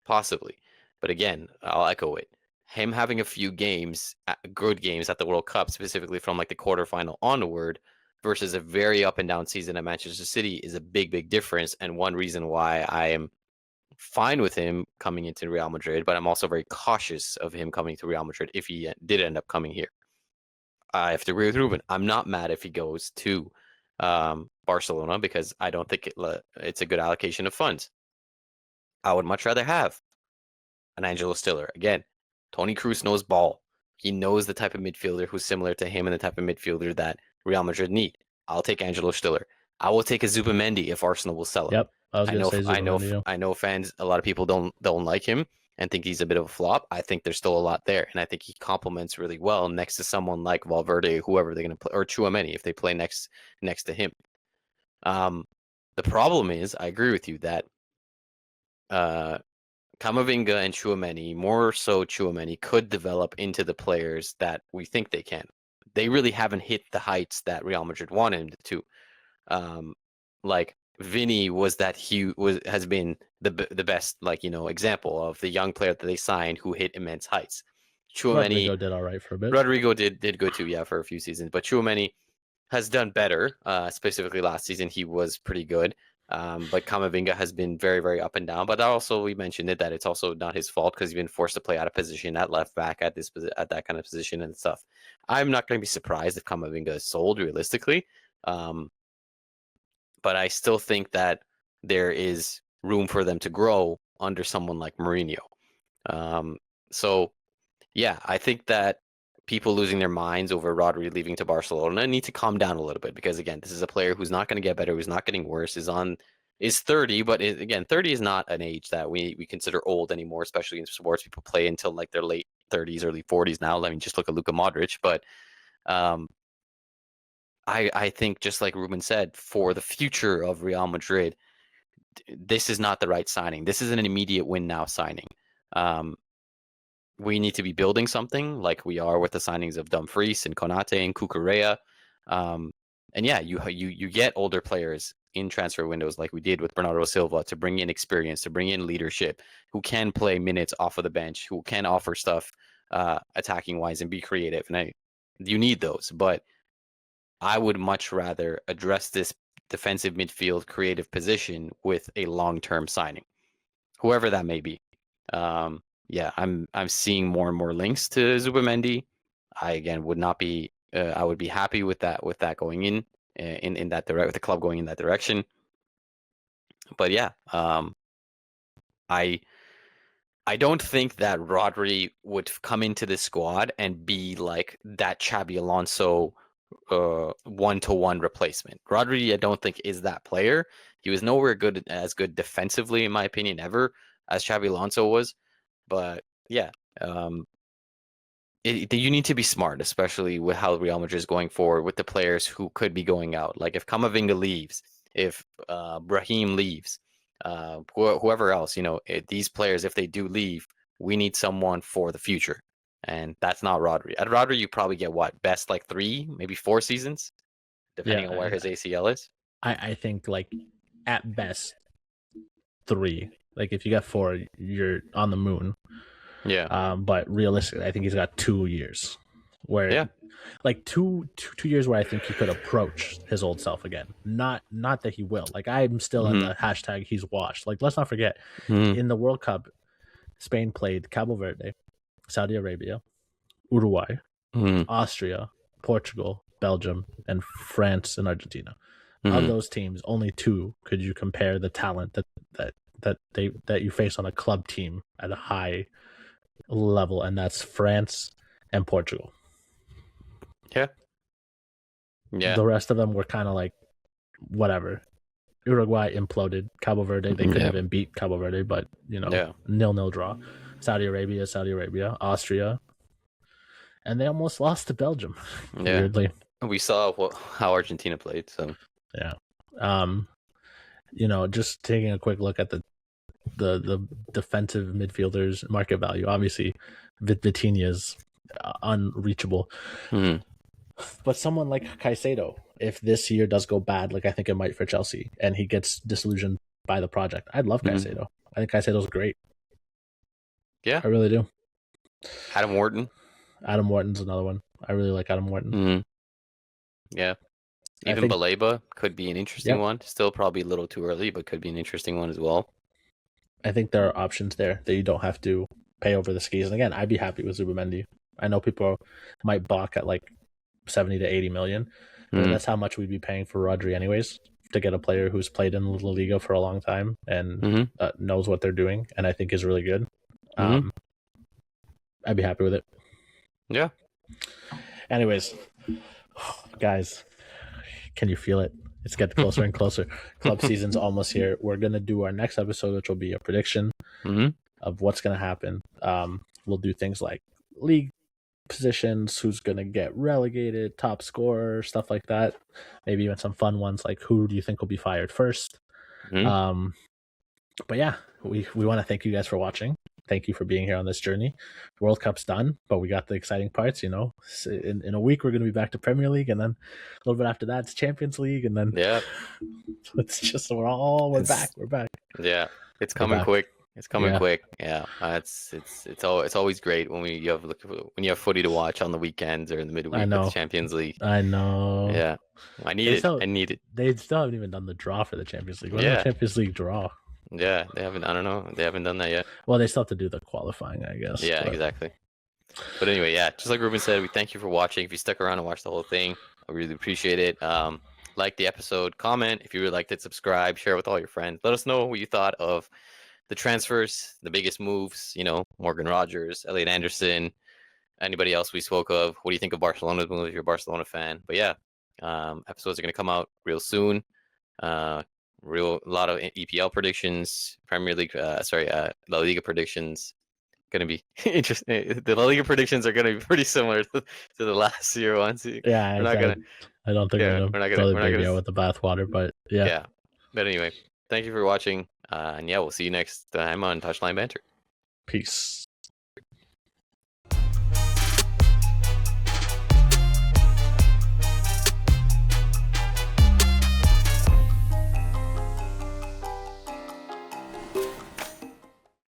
possibly. But again, I'll echo it. Him having a few games, good games at the World Cup, specifically from like the quarterfinal onward, versus a very up and down season at Manchester City is a big, big difference. And one reason why I am fine with him coming into Real Madrid, but I'm also very cautious of him coming to Real Madrid if he did end up coming here. I have to agree with Ruben. I'm not mad if he goes to Barcelona, because I don't think it's a good allocation of funds. I would much rather have an Angelo Stiller. Again, Toni Kroos knows ball. He knows the type of midfielder who's similar to him and the type of midfielder that Real Madrid need. I'll take Angelo Stiller. I will take a Zubimendi if Arsenal will sell him. Yep, I was going to say Zubimendi. I know fans, a lot of people don't like him and think he's a bit of a flop. I think there's still a lot there, and I think he complements really well next to someone like Valverde, whoever they're going to play, or Tchouaméni if they play next to him. The problem is, I agree with you that Camavinga and Tchouaméni, more so Tchouaméni, could develop into the players that we think they can. They really haven't hit the heights that Real Madrid wanted him to. Like Vinny was has been the best example of the young player that they signed who hit immense heights. Tchouaméni, Rodrigo did all right for a bit. Rodrigo did good too, yeah, for a few seasons. But Tchouaméni has done better. Specifically last season, he was pretty good. But Camavinga has been very, very up and down. But also, we mentioned it that it's also not his fault because he's been forced to play out of position at left back at that kind of position and stuff. I'm not going to be surprised if Camavinga is sold realistically. But I still think that there is room for them to grow under someone like Mourinho. So, yeah, I think that people losing their minds over Rodri leaving to Barcelona need to calm down a little bit because, again, this is a player who's not going to get better, who's not getting worse, is 30, but again, 30 is not an age that we consider old anymore, especially in sports. People play until like their late 30s, early 40s now. Let me just look at Luka Modric, but I think just like Ruben said, for the future of Real Madrid, this is not the right signing. This is an immediate win now signing. We need to be building something like we are with the signings of Dumfries and Konate and Cucurella. And yeah, you get older players in transfer windows like we did with Bernardo Silva to bring in experience, to bring in leadership, who can play minutes off of the bench, who can offer stuff attacking wise and be creative. And you need those, but I would much rather address this defensive midfield creative position with a long-term signing, whoever that may be. Yeah, I'm seeing more and more links to Zubimendi. I again would not be. I would be happy with that going in that direct with the club going in that direction. But yeah, I don't think that Rodri would come into this squad and be like that Xabi Alonso one-to-one replacement. Rodri, I don't think is that player. He was nowhere as good defensively, in my opinion, ever as Xabi Alonso was. But yeah, you need to be smart, especially with how Real Madrid is going forward with the players who could be going out. Like if Camavinga leaves, if Brahim leaves, whoever else, these players, if they do leave, we need someone for the future. And that's not Rodri. At Rodri, you probably get what? Best like 3, maybe 4 seasons, depending on where his ACL is. I think like at best 3. Like if you got 4, you're on the moon. Yeah. But realistically, I think he's got 2 years where like two years where I think he could approach his old self again. Not that he will. Like I'm still at the hashtag he's washed. Like let's not forget in the World Cup, Spain played Cabo Verde, Saudi Arabia, Uruguay, Austria, Portugal, Belgium, and France and Argentina. Of those teams, only 2 could you compare the talent that you face on a club team at a high level, and that's France and Portugal. Yeah. The rest of them were kind of like whatever. Uruguay imploded. Cabo Verde, they couldn't even beat Cabo Verde, but 0-0 draw. Saudi Arabia, Austria, and they almost lost to Belgium. Weirdly, we saw how Argentina played. So yeah, just taking a quick look at the defensive midfielders market value. Obviously, Vitinha's unreachable. But someone like Caicedo, if this year does go bad, like I think it might for Chelsea, and he gets disillusioned by the project, I'd love Caicedo. I think Caicedo's great. Yeah, I really do. Adam Wharton's another one. I really like Adam Wharton. Yeah. Even Baleba could be an interesting one. Still probably a little too early, but could be an interesting one as well. I think there are options there that you don't have to pay over the skis. And again, I'd be happy with Zubimendi. I know people might balk at like 70 to 80 million. But that's how much we'd be paying for Rodri anyways, to get a player who's played in La Liga for a long time and knows what they're doing, and I think is really good. I'd be happy with it. Yeah. Anyways, guys, can you feel it? It's getting closer and closer. Club season's almost here. We're going to do our next episode, which will be a prediction of what's going to happen. We'll do things like league positions, who's going to get relegated, top scorer, stuff like that. Maybe even some fun ones like who do you think will be fired first. But yeah, we want to thank you guys for watching. Thank you for being here on this journey. World Cup's done, but we got the exciting parts. In a week we're going to be back to Premier League, and then a little bit after that it's Champions League, and then it's just we're back. We're back. Yeah, it's coming quick. It's coming quick. Yeah, it's always great when you have footy to watch on the weekends or in the midweek with the Champions League. I know. Yeah, I need it. They still haven't even done the draw for the Champions League. When's the Champions League draw? Yeah, they haven't. I don't know. They haven't done that yet. Well, they still have to do the qualifying, I guess. Yeah, exactly. But anyway, just like Ruben said, we thank you for watching. If you stuck around and watched the whole thing, I really appreciate it. Like the episode, comment if you really liked it, subscribe, share with all your friends. Let us know what you thought of the transfers, the biggest moves. Morgan Rogers, Elliot Anderson, anybody else we spoke of. What do you think of Barcelona's move if you're a Barcelona fan? But episodes are going to come out real soon. A lot of EPL predictions, Premier League, La Liga predictions. Going to be interesting. The La Liga predictions are going to be pretty similar to the last year ones. Yeah, I don't think we're not going to with the bathwater, but yeah. But anyway, thank you for watching, and we'll see you next time on Touchline Banter. Peace.